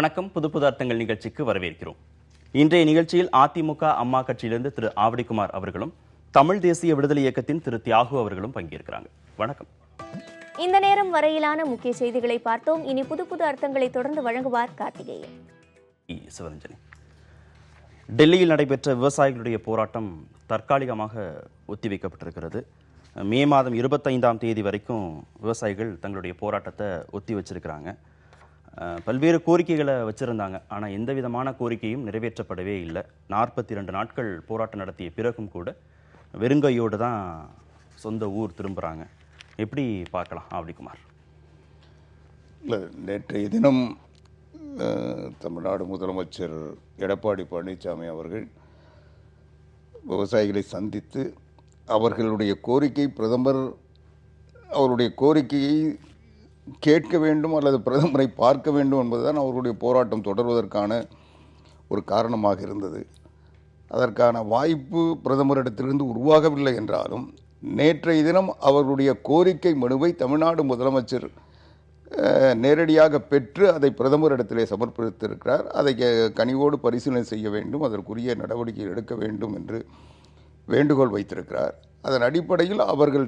வணக்கம். புது புது அர்த்தங்கள் நிகழ்ச்சிக்கு வரவேற்கிறோம். இன்றைய நிகழ்ச்சியில் அதிமுக அம்மா கட்சியிலிருந்து திரு ஆவடிக்குமார் அவர்களும் தமிழ் தேசிய விடுதலை இயக்கத்தின் திரு தியாகு அவர்களும் பங்கேற்கிறாங்க. வணக்கம். இந்த நேரம் வரையிலான முக்கிய செய்திகளை பார்த்தோம். இனி புது புது அர்த்தங்களை தொடர்ந்து வழங்குவார் கார்த்திகேயன். சிவரஞ்சனி, டெல்லியில் நடைபெற்ற விவசாயிகளுடைய போராட்டம் தற்காலிகமாக ஒத்திவைக்கப்பட்டிருக்கிறது. மே மாதம் 25ஆம் தேதி வரைக்கும் விவசாயிகள் தங்களுடைய போராட்டத்தை ஒத்தி வச்சிருக்கிறாங்க. பல்வேறு கோரிக்கைகளை வச்சிருந்தாங்க. ஆனால் எந்த விதமான கோரிக்கையும் நிறைவேற்றப்படவே இல்லை. 42 நாட்கள் போராட்டம் நடத்திய பிறகும் கூட வெறுங்கையோடு தான் சொந்த ஊர் திரும்புகிறாங்க. எப்படி பார்க்கலாம் ஆவடிக்குமார்? இல்லை, நேற்றைய தினம் தமிழ்நாடு முதலமைச்சர் எடப்பாடி பழனிசாமி அவர்கள் விவசாயிகளை சந்தித்து அவர்களுடைய கோரிக்கை, பிரதமர் அவருடைய கோரிக்கையை கேட்க வேண்டும் அல்லது பிரதமரை பார்க்க வேண்டும் என்பதுதான் அவர்களுடைய போராட்டம் தொடர்வதற்கான ஒரு காரணமாக இருந்தது. அதற்கான வாய்ப்பு பிரதமரிடத்திலிருந்து உருவாகவில்லை என்றாலும் நேற்றைய தினம் அவர்களுடைய கோரிக்கை மனுவை தமிழ்நாடு முதலமைச்சர் நேரடியாக பெற்று அதை பிரதமரிடத்திலே சமர்ப்பித்திருக்கிறார். அதை கனிவோடு பரிசீலனை செய்ய வேண்டும், அதற்குரிய நடவடிக்கை எடுக்க வேண்டும் என்று வேண்டுகோள் வைத்திருக்கிறார். அதன் அடிப்படையில் அவர்கள்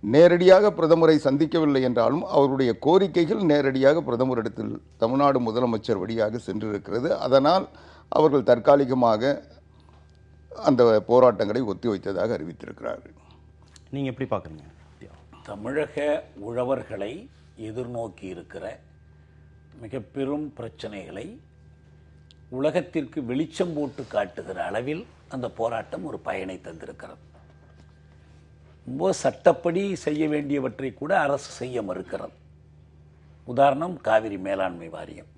நேரடியாக பிரதமரை சந்திக்கவில்லை என்றாலும் அவருடைய கோரிக்கைகள் நேரடியாக பிரதமரிடத்தில் தமிழ்நாடு முதலமைச்சர் வழியாக சென்றிருக்கிறது. அதனால் அவர்கள் தற்காலிகமாக அந்த போராட்டங்களை ஒத்திவைத்ததாக அறிவித்திருக்கிறார்கள். நீங்கள் எப்படி பார்க்குறீங்க? தமிழக உழவர்களை எதிர்நோக்கி இருக்கிற மிக பெரும் பிரச்சனைகளை உலகத்திற்கு வெளிச்சம் போட்டு காட்டுகிற அளவில் அந்த போராட்டம் ஒரு பயனை தந்திருக்கிறது. ரொம்ப சட்டப்படி செய்ய வேண்டியவற்றை கூட அரசு செய்ய மறுக்கிறது. உதாரணம், காவிரி மேலாண்மை வாரியம்.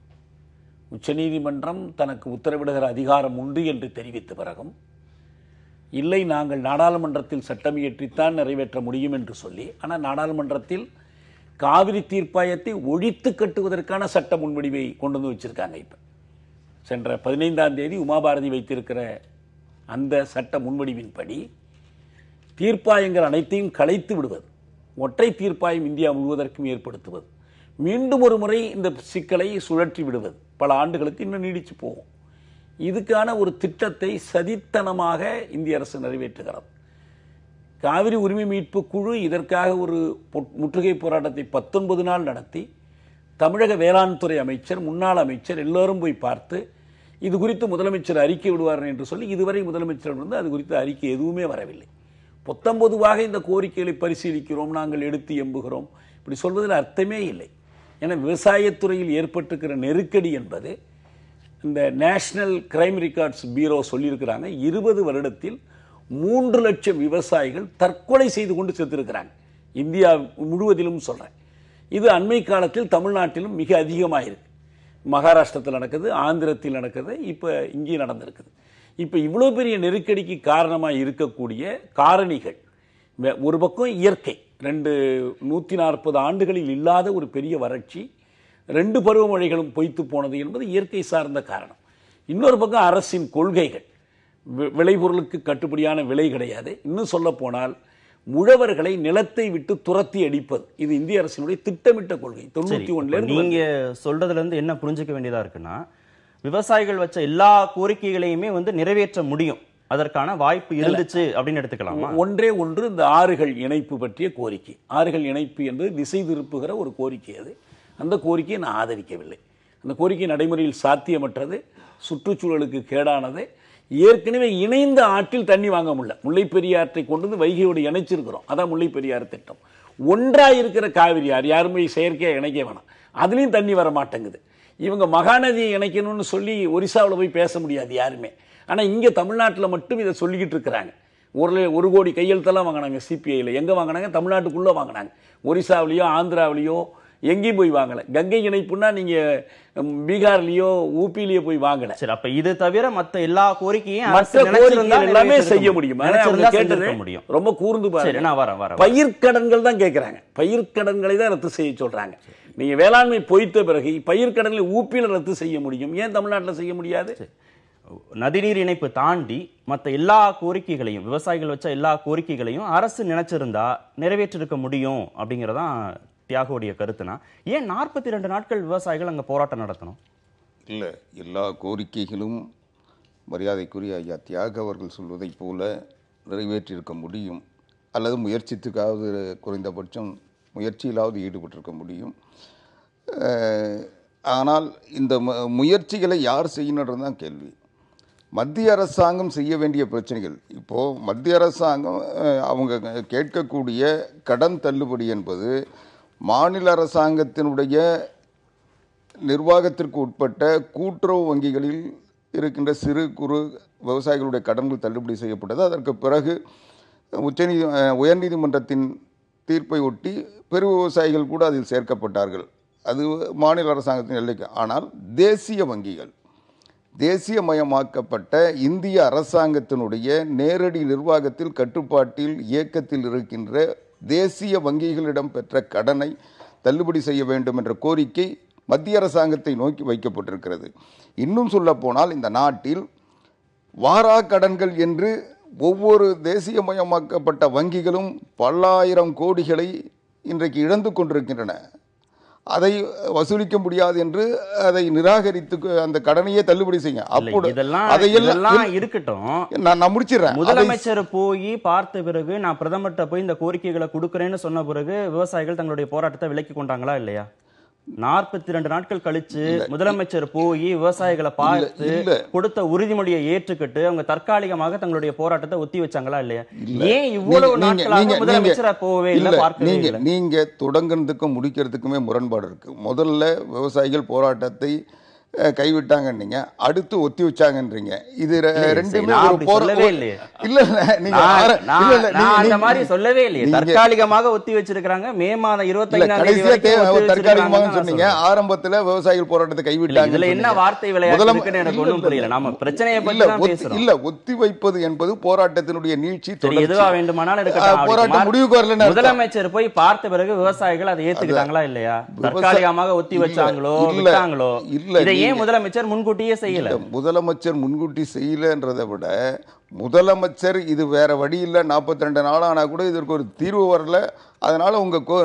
உச்சநீதிமன்றம் தனக்கு உத்தரவிடுகிற அதிகாரம் உண்டு என்று தெரிவித்த பிறகும் இல்லை, நாங்கள் நாடாளுமன்றத்தில் சட்டம் இயற்றித்தான் நிறைவேற்ற முடியும் என்று சொல்லி, ஆனால் நாடாளுமன்றத்தில் காவிரி தீர்ப்பாயத்தை ஒழித்து கட்டுவதற்கான சட்ட முன்வடிவை கொண்டு வந்து வச்சிருக்காங்க. இப்போ சென்ற 15ஆம் தேதி உமாபாரதி வைத்திருக்கிற அந்த சட்ட முன்வடிவின்படி தீர்ப்பாயங்கள் அனைத்தையும் கலைத்து விடுவது, ஒற்றை தீர்ப்பாயம் இந்தியா முழுவதற்கும் ஏற்படுத்துவது, மீண்டும் ஒரு முறை இந்த சிக்கலை சுழற்றி விடுவது பல ஆண்டுகளுக்கு இன்னும் நீடிச்சு போகும். இதுக்கான ஒரு திட்டத்தை சதித்தனமாக இந்திய அரசு நிறைவேற்றுகிறது. காவிரி உரிமை மீட்பு குழு இதற்காக ஒரு முற்றுகை போராட்டத்தை 19 நாள் நடத்தி தமிழக வேளாண் துறை அமைச்சர், முன்னாள் அமைச்சர் எல்லோரும் போய் பார்த்து இது குறித்து முதலமைச்சர் அறிக்கை விடுவார் என்று சொல்லி இதுவரை முதலமைச்சரிடம் அது குறித்து அறிக்கை எதுவுமே வரவில்லை. பொதுவாக இந்த கோரிக்கைகளை பரிசீலிக்கிறோம், நாங்கள் எடுத்து எம்புகிறோம், இப்படி சொல்வதில் அர்த்தமே இல்லை. ஏன்னா விவசாயத்துறையில் ஏற்பட்டிருக்கிற நெருக்கடி என்பது இந்த நேஷனல் கிரைம் ரெக்கார்ட்ஸ் பியூரோ சொல்லியிருக்கிறாங்க, 20 வருடத்தில் 3 லட்சம் விவசாயிகள் தற்கொலை செய்து கொண்டு செத்துருக்கிறாங்க. இந்தியா முழுவதிலும் சொல்கிறேன். இது அண்மை காலத்தில் தமிழ்நாட்டிலும் மிக அதிகமாக இருக்கு. மகாராஷ்டிரத்தில் நடக்குது, ஆந்திரத்தில் நடக்குது, இப்போ இங்கே நடந்திருக்குது. இப்போ இவ்வளோ பெரிய நெருக்கடிக்கு காரணமாக இருக்கக்கூடிய காரணிகள், ஒரு பக்கம் இயற்கை, 140 ஆண்டுகளில் இல்லாத ஒரு பெரிய வறட்சி, 2 பருவமழைகளும் பொய்த்து போனது என்பது இயற்கை சார்ந்த காரணம். இன்னொரு பக்கம் அரசின் கொள்கைகள், விளைபொருளுக்கு கட்டுப்படியான விலை கிடையாது. இன்னும் சொல்ல போனால் உழவர்களை நிலத்தை விட்டு துரத்தி அடிப்பது, இது இந்திய அரசினுடைய திட்டமிட்ட கொள்கை. 91 நீங்க சொல்றதுல இருந்து என்ன புரிஞ்சுக்க வேண்டியதா இருக்குன்னா, விவசாயிகள் வச்ச எல்லா கோரிக்கைகளையுமே நிறைவேற்ற முடியும், அதற்கான வாய்ப்பு இருந்துச்சு அப்படின்னு எடுத்துக்கலாமா? ஒன்றே ஒன்று, இந்த ஆறுகள் இணைப்பு பற்றிய கோரிக்கை. ஆறுகள் இணைப்பு என்பது திசை திருப்புகிற ஒரு கோரிக்கை. அது அந்த கோரிக்கையை நான் ஆதரிக்கவில்லை. அந்த கோரிக்கை நடைமுறையில் சாத்தியமற்றது, சுற்றுச்சூழலுக்கு கேடானது. ஏற்கனவே இணைந்த ஆற்றில் தண்ணி வாங்க முடியல. முல்லை பெரியாற்றை கொண்டு வந்து வைகையோடு இணைச்சிருக்கிறோம், அதான் முல்லை பெரியாறு திட்டம். ஒன்றாக இருக்கிற காவிரி ஆறு யாருமே செயற்கையாக இணைக்க வேணாம், அதுலேயும் தண்ணி வர மாட்டேங்குது. இவங்க மகாநதியை இணைக்கணும்னு சொல்லி ஒரிசாவில் போய் பேச முடியாது யாருமே. ஆனால் இங்கே தமிழ்நாட்டில் மட்டும் இதை சொல்லிக்கிட்டு இருக்கிறாங்க. 1 கோடி கையெழுத்தெல்லாம் வாங்கினாங்க சிபிஐயில். எங்கே வாங்கினாங்க? தமிழ்நாட்டுக்குள்ளே வாங்கினாங்க. ஒரிசாவிலையோ ஆந்திராவிலையோ எங்கேயும் போய் வாங்கலை. கங்கை இணைப்புன்னா நீங்கள் பீகார்லேயோ ஊபிலேயோ போய் வாங்கலை. சரி, அப்போ இது தவிர மற்ற எல்லா கோரிக்கையும் எல்லாமே செய்ய முடியும். ரொம்ப கூர்ந்து பாருங்க. பயிர்க்கடன்கள் தான் கேட்குறாங்க, பயிர்க்கடன்களை தான் ரத்து செய்ய சொல்கிறாங்க. நீங்க வேளாண்மை பொய்த்த பிறகு பயிர்க்கடன்களை ஊப்பியில் ரத்து செய்ய முடியும், ஏன் தமிழ்நாட்டில் செய்ய முடியாது? நதிநீர் இணைப்பு தாண்டி மற்ற எல்லா கோரிக்கைகளையும், விவசாயிகள் வச்ச எல்லா கோரிக்கைகளையும் அரசு நினைச்சிருந்தா நிறைவேற்றிருக்க முடியும் அப்படிங்கிறதான் தியாகுடைய கருத்துனா, ஏன் 42 நாட்கள் விவசாயிகள் அங்க போராட்டம் நடத்தணும்? இல்லை, எல்லா கோரிக்கைகளும் மரியாதைக்குரிய ஐயா தியாக அவர்கள் சொல்வதைப் போல நிறைவேற்றியிருக்க முடியும், அல்லது முயற்சித்துக்காவது குறைந்தபட்சம் முயற்சியிலாவது ஈடுபட்டிருக்க முடியும். ஆனால் இந்த முயற்சிகளை யார் செய்யணுன்றது தான் கேள்வி. மத்திய அரசாங்கம் செய்ய வேண்டிய பிரச்சனைகள், இப்போது மத்திய அரசாங்கம் அவங்க கேட்கக்கூடிய கடன் தள்ளுபடி என்பது மாநில அரசாங்கத்தினுடைய நிர்வாகத்திற்கு உட்பட்ட கூட்டுறவு வங்கிகளில் இருக்கின்ற சிறு குறு விவசாயிகளுடைய கடன்கள் தள்ளுபடி செய்யப்பட்டது. அதற்கு பிறகு உயர்நீதிமன்றத்தின் தீர்ப்பை ஒட்டி பெரு விவசாயிகள் கூட அதில் சேர்க்கப்பட்டார்கள். அது மாநில அரசாங்கத்தின் எல்லைக்கு. ஆனால் தேசிய வங்கிகள், தேசியமயமாக்கப்பட்ட இந்திய அரசாங்கத்தினுடைய நேரடி நிர்வாகத்தில் கட்டுப்பாட்டில் இயக்கத்தில் இருக்கின்ற தேசிய வங்கிகளிடம் பெற்ற கடனை தள்ளுபடி செய்ய வேண்டும் என்ற கோரிக்கை மத்திய அரசாங்கத்தை நோக்கி வைக்கப்பட்டிருக்கிறது. இன்னும் சொல்ல போனால் இந்த நாட்டில் வாரா கடன்கள் என்று ஒவ்வொரு தேசியமயமாக்கப்பட்ட வங்கிகளும் பல்லாயிரம் கோடிகளை இன்றைக்கு இழந்து கொண்டிருக்கின்றன. அதை வசூலிக்க முடியாது என்று அதை நிராகரித்து அந்த கடனையே தள்ளுபடி செய்ய. அப்போ அதையெல்லாம் இருக்கட்டும், நான் முடிச்சிடறேன். முதலமைச்சர் போய் பார்த்த பிறகு, நான் பிரதமர்கிட்ட போய் இந்த கோரிக்கைகளை கொடுக்கிறேன்னு சொன்ன பிறகு விவசாயிகள் தங்களுடைய போராட்டத்தை விலக்கி கொண்டாங்களா இல்லையா? 42 நாட்கள் கழிச்சு முதலமைச்சர் போய் விவசாயிகளை பார்த்து கொடுத்த உறுதிமொழியை ஏற்றுக்கிட்டு அவங்க தற்காலிகமாக தங்களுடைய போராட்டத்தை ஒத்தி வச்சாங்களா இல்லையா? ஏன் இவ்வளவு நாட்களாக முதலமைச்சர் போவே இல்லை, பார்க்கவே இல்லை? நீங்க தொடங்குறதுக்கும் முடிக்கிறதுக்குமே முரண்பாடு இருக்கு. முதல்ல விவசாயிகள் போராட்டத்தை கைவிட்டாங்கன்னீங்க, அடுத்து ஒத்தி வச்சாங்கன்றீங்க. இது ரெண்டுமே சொல்லவே இல்லையே. இல்ல அந்த மாதிரி சொல்லவே இல்லையே. தற்காலிகமாக ஒத்தி வச்சிருக்காங்க. மே மாதம் 25 தற்காலிகமாக சொன்னீங்க. ஆரம்பத்துல விவசாயிகள் போராட்டத்தை கைவிட்டாங்க. இதுல என்ன வார்த்தை விளையாட்டு எனக்கு ஒண்ணும் புரியல. நாம பிரச்சனையை பத்தி தான் பேசுறோம். இல்ல, ஒத்தி வைப்பது என்பது போராட்டத்தினுடைய நீட்சி. எதுவா வேண்டுமானாலும் போராட்டம் முடிவுக்கு வரல. முதலமைச்சர் போய் பார்த்த பிறகு விவசாயிகள் அதை ஏத்துக்கிட்டாங்களா இல்லையா? தற்காலிகமாக ஒத்தி வச்சாங்களோ விட்டாங்களோ? இல்ல, ஏன் முதலமைச்சர் முன்கூட்டியே செய்யல? முதலமைச்சர் முன்கூட்டி செய்யலன்றதை விட முதலமைச்சர் இது வேற வழி இல்லை, 42 நாள் ஆனா கூட இதற்கு ஒரு தீர்வு வரல, அதனால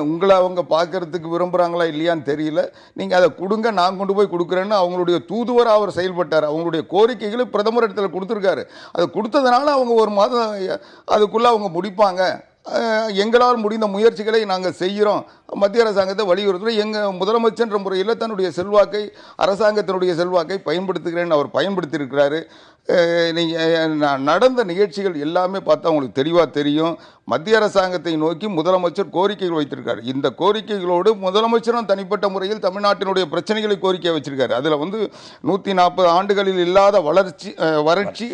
உங்களை அவங்க பார்க்கறதுக்கு விரும்புறாங்களா இல்லையான்னு தெரியல, நீங்க அதை கொடுங்க, நான் கொண்டு போய் கொடுக்குறேன்னு அவங்களுடைய தூதுவராக அவர் செயல்பட்டார். அவங்களுடைய கோரிக்கைகளை பிரதமர் இடத்துல கொடுத்துருக்காரு. அது கொடுத்ததுனால அவங்க ஒரு மாதம் அதுக்குள்ள அவங்க முடிப்பாங்க. எங்களால் முடிந்த முயற்சிகளை நாங்கள் செய்கிறோம், மத்திய அரசாங்கத்தை வலியுறுத்துகிறோம், எங்கள் முதலமைச்சர் முறையில் தன்னுடைய செல்வாக்கை, அரசாங்கத்தினுடைய செல்வாக்கை பயன்படுத்துகிறேன்னு அவர் பயன்படுத்தியிருக்கிறாரு. நீங்கள் நடந்த நிகழ்ச்சிகள் எல்லாமே பார்த்தா உங்களுக்கு தெளிவாக தெரியும். மத்திய அரசாங்கத்தை நோக்கி முதலமைச்சர் கோரிக்கைகள் வைத்திருக்காரு. இந்த கோரிக்கைகளோடு முதலமைச்சரும் தனிப்பட்ட முறையில் தமிழ்நாட்டினுடைய பிரச்சனைகளை கோரிக்கை வச்சிருக்காரு. அதில் 140 ஆண்டுகளில் இல்லாத வறட்சி,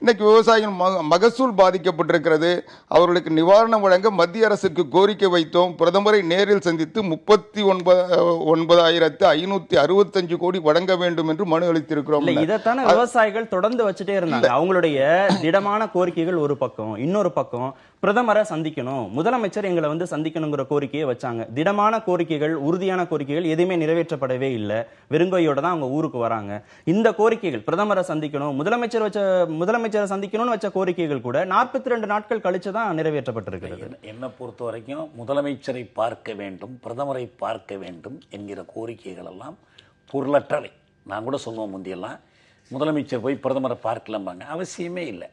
இன்னைக்கு விவசாயிகள் மகசூல் பாதிக்கப்பட்டிருக்கிறது. அவர்களுக்கு நிவாரணம் வழங்க மத்திய அரசுக்கு கோரிக்கை வைத்தோம். பிரதமரை நேரில் சந்தித்து 39,565 கோடி வழங்க வேண்டும் என்று மனு அளித்திருக்கிறோம். இதைத்தான விவசாயிகள் தொடர்ந்து வச்சுட்டே இருந்தாங்க. அவங்களுடைய திடமான கோரிக்கைகள் ஒரு பக்கம், இன்னொரு பக்கம் பிரதமரை சந்திக்கணும், முதலமைச்சர் எங்களை சந்திக்கணுங்கிற கோரிக்கையை வச்சாங்க. திடமான கோரிக்கைகள், உறுதியான கோரிக்கைகள் எதுவுமே நிறைவேற்றப்படவே இல்லை. வெறுங்கையோட தான் அவங்க ஊருக்கு வராங்க. இந்த கோரிக்கைகள், பிரதமரை சந்திக்கணும், முதலமைச்சரை சந்திக்கணும்னு வச்ச கோரிக்கைகள் கூட 42 நாட்கள் கழிச்சு தான் நிறைவேற்றப்பட்டிருக்கிறது. என்னை பொறுத்த வரைக்கும் முதலமைச்சரை பார்க்க வேண்டும், பிரதமரை பார்க்க வேண்டும் என்கிற கோரிக்கைகள் எல்லாம் பொருளற்றவை. நான் கூட சொல்லுவோம், முந்தியெல்லாம் முதலமைச்சர் போய் பிரதமரை பார்க்கலாம்பாங்க. அவசியமே இல்லை.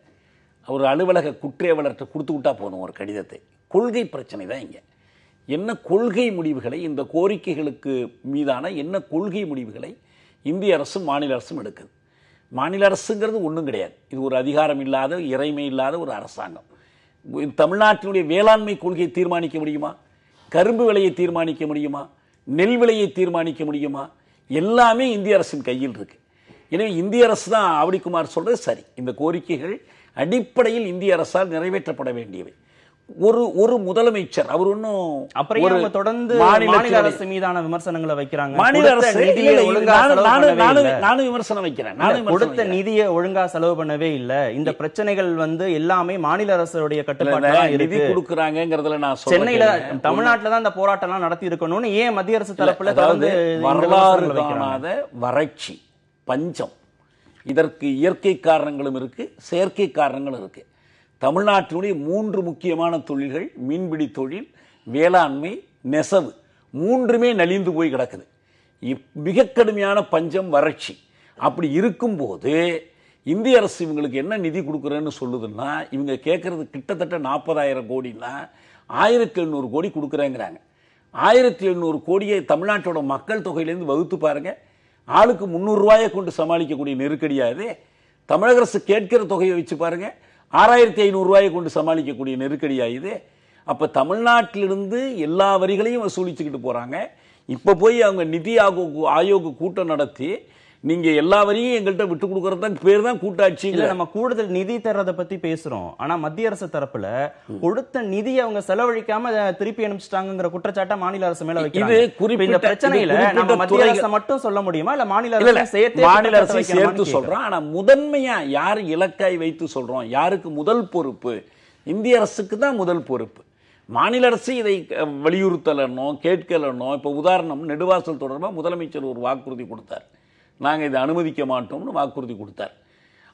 அவர் அலுவலக குற்றேவலர்கிட்ட கொடுத்து விட்டா போதும் ஒரு கடிதத்தை. கொள்கை பிரச்சனை தான் இங்கே. என்ன கொள்கை முடிவுகளை, இந்த கோரிக்கைகளுக்கு மீதான என்ன கொள்கை முடிவுகளை இந்திய அரசும் மாநில அரசும் எடுக்குது? மாநில அரசுங்கிறது ஒன்றும் கிடையாது. இது ஒரு அதிகாரம் இல்லாத, இறைமை இல்லாத ஒரு அரசாங்கம். தமிழ்நாட்டினுடைய வேளாண்மை கொள்கையை தீர்மானிக்க முடியுமா? கரும்பு விலையை தீர்மானிக்க முடியுமா? நெல் விலையை தீர்மானிக்க முடியுமா? எல்லாமே இந்திய அரசின் கையில் இருக்கு. எனவே இந்திய அரசு தான் ஆவடிக்குமார் சொல்றது சரி. இந்த கோரிக்கைகள் அடிப்படையில் இந்திய அரசால் நிறைவேற்றப்பட வேண்டியவை. ஒரு முதலமைச்சர் அவர் ஒன்னும் தொடர்ந்து மாநில அரசு மீதான விமர்சனங்களை வைக்கிறாங்க. மாநில அரசு நானும் விமர்சனம் வைக்கிறேன். கொடுத்த நிதியை ஒழுங்கா செலவு பண்ணவே இல்லை. இந்த பிரச்சனைகள் எல்லாமே மாநில அரசுடைய கட்டுப்பாடு. நிதி கொடுக்கறாங்கிறதுல நான் சென்னையில, தமிழ்நாட்டில தான் இந்த போராட்டம் எல்லாம் நடத்தி இருக்கணும்னு ஏன் மத்திய அரசு தரப்புல வரலாறு காணாத வறட்சி, பஞ்சம், இதற்கு இயற்கை காரணங்களும் இருக்கு, செயற்கை காரணங்களும் இருக்கு. தமிழ்நாட்டினுடைய 3 முக்கியமான தொழில்கள், மீன்பிடி தொழில், வேளாண்மை, நெசவு, 3மே நலிந்து போய் கிடக்குது. மிக கடுமையான பஞ்சம், வறட்சி. அப்படி இருக்கும்போது இந்திய அரசு இவங்களுக்கு என்ன நிதி கொடுக்குறேன்னு சொல்லுதுன்னா, இவங்க கேட்கறது கிட்டத்தட்ட 40,000 கோடின்னா 1700 கோடி கொடுக்குறேங்கிறாங்க. 1700 கோடியை தமிழ்நாட்டோட மக்கள் தொகையிலேருந்து வகுத்து பாருங்க. ஆளுக்கு 300 ரூபாயை கொண்டு சமாளிக்கக்கூடிய நெருக்கடியாது. தமிழக அரசு கேட்கிற தொகையை வச்சு பாருங்க, 6500 ரூபாயை கொண்டு சமாளிக்கக்கூடிய நெருக்கடியாயுது. அப்ப தமிழ்நாட்டிலிருந்து எல்லா வரிகளையும் வசூலிச்சுக்கிட்டு போறாங்க. இப்ப போய் அவங்க நிதி ஆயோக் கூட்டம் நடத்தி நீங்க எல்லா வரியும் எங்கள்கிட்ட விட்டு கொடுக்கறது பேர் தான் கூட்டாட்சி. நம்ம கூடுதல் நிதி தர்றதை பத்தி பேசுறோம். ஆனா மத்திய அரசு தரப்புல கொடுத்த நிதியை அவங்க செலவழிக்காம திருப்பி அனுப்பிச்சிட்டாங்கிற குற்றச்சாட்டை மாநில அரசு மேல வைக்கிறாங்க. இது குறிப்பிட்ட பிரச்சனையில நம்ம மத்திய அரசு மட்டும் சொல்ல முடியுமா, இல்ல மாநில அரசு சேர்த்து சொல்றோம். ஆனா முதன்மையா யார் இலக்காய் வைத்து சொல்றோம், யாருக்கு முதல் பொறுப்பு? இந்திய அரசுக்கு தான் முதல் பொறுப்பு. மாநில அரசு இதை வலியுறுத்தலனோ கேட்கலனோ. இப்ப உதாரணம், நெடுவாசல் தொடர்பாக முதலமைச்சர் ஒரு வாக்குறுதி கொடுத்தார். நாங்கள் இதை அனுமதிக்க மாட்டோம்னு வாக்குறுதி கொடுத்தார்.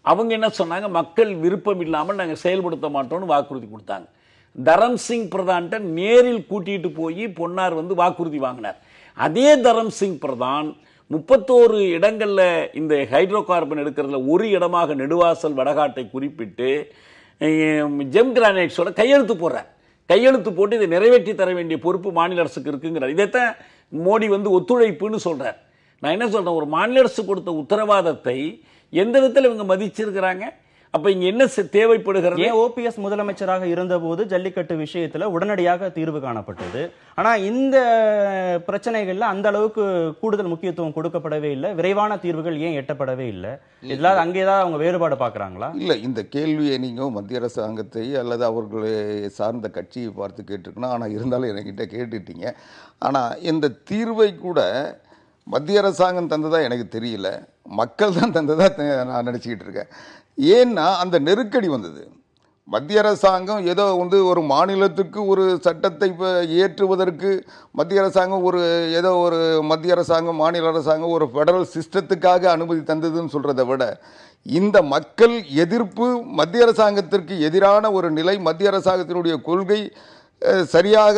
அவங்க என்ன சொன்னாங்க, மக்கள் விருப்பம் இல்லாமல் நாங்கள் செயல்படுத்த மாட்டோம்னு வாக்குறுதி கொடுத்தாங்க. தரம் சிங் பிரதான்ட்ட நேரில் கூட்டிட்டு போய் பொன்னார் வந்து வாக்குறுதி வாங்கினார். அதே தரம் சிங் பிரதான் 31 இடங்கள்ல இந்த ஹைட்ரோ கார்பன் எடுக்கிறதுல ஒரு இடமாக நெடுவாசல் வடகாட்டை குறிப்பிட்டு ஜெம் கிரானைட்ஸோட கையெழுத்து போடுறார். கையெழுத்து போட்டு இதை நிறைவேற்றி தர வேண்டிய பொறுப்பு மாநில அரசுக்கு இருக்குங்கிறார். இதைத்தான் மோடி வந்து ஒத்துழைப்புன்னு சொல்றார். நான் என்ன சொல்றேன், ஒரு மாநில அரசு கொடுத்த உத்தரவாதத்தை எந்த விதத்தில் இவங்க மதிச்சிருக்கிறாங்க? அப்ப இங்க என்ன தேவைப்படுகிறது? ஓபிஎஸ் முதலமைச்சராக இருந்தபோது ஜல்லிக்கட்டு விஷயத்துல உடனடியாக தீர்வு காணப்பட்டது. ஆனா இந்த பிரச்சனைகள்ல அந்த அளவுக்கு கூடுதல் முக்கியத்துவம் கொடுக்கப்படவே இல்லை. விரைவான தீர்வுகள் ஏன் எட்டப்படவே இல்லை? இதெல்லாம் அங்கேதான் அவங்க வேறுபாடு பாக்குறாங்களா? இல்ல, இந்த கேள்வியை நீங்க மத்திய அரசாங்கத்தை அல்லது அவர்களை சார்ந்த கட்சியை பார்த்து கேட்டிருக்கணும். ஆனா இருந்தாலும் என்கிட்ட கேட்டுட்டீங்க. ஆனா இந்த தீர்வை கூட மத்திய அரசாங்கம் தந்ததா எனக்கு தெரியல, மக்கள் தான் தந்ததா நான் நினைச்சுக்கிட்டு இருக்கேன். ஏன்னா அந்த நெருக்கடி வந்தது. மத்திய அரசாங்கம் ஏதோ வந்து ஒரு மாநிலத்துக்கு ஒரு சட்டத்தை இயற்றுவதற்கு மத்திய அரசாங்கம் மத்திய அரசாங்கம் மாநில அரசாங்கம் ஒரு ஃபெடரல் சிஸ்டத்துக்காக அனுமதி தந்ததுன்னு சொல்றதை விட, இந்த மக்கள் எதிர்ப்பு மத்திய அரசாங்கத்திற்கு எதிரான ஒரு நிலை, மத்திய அரசாங்கத்தினுடைய கொள்கை சரியாக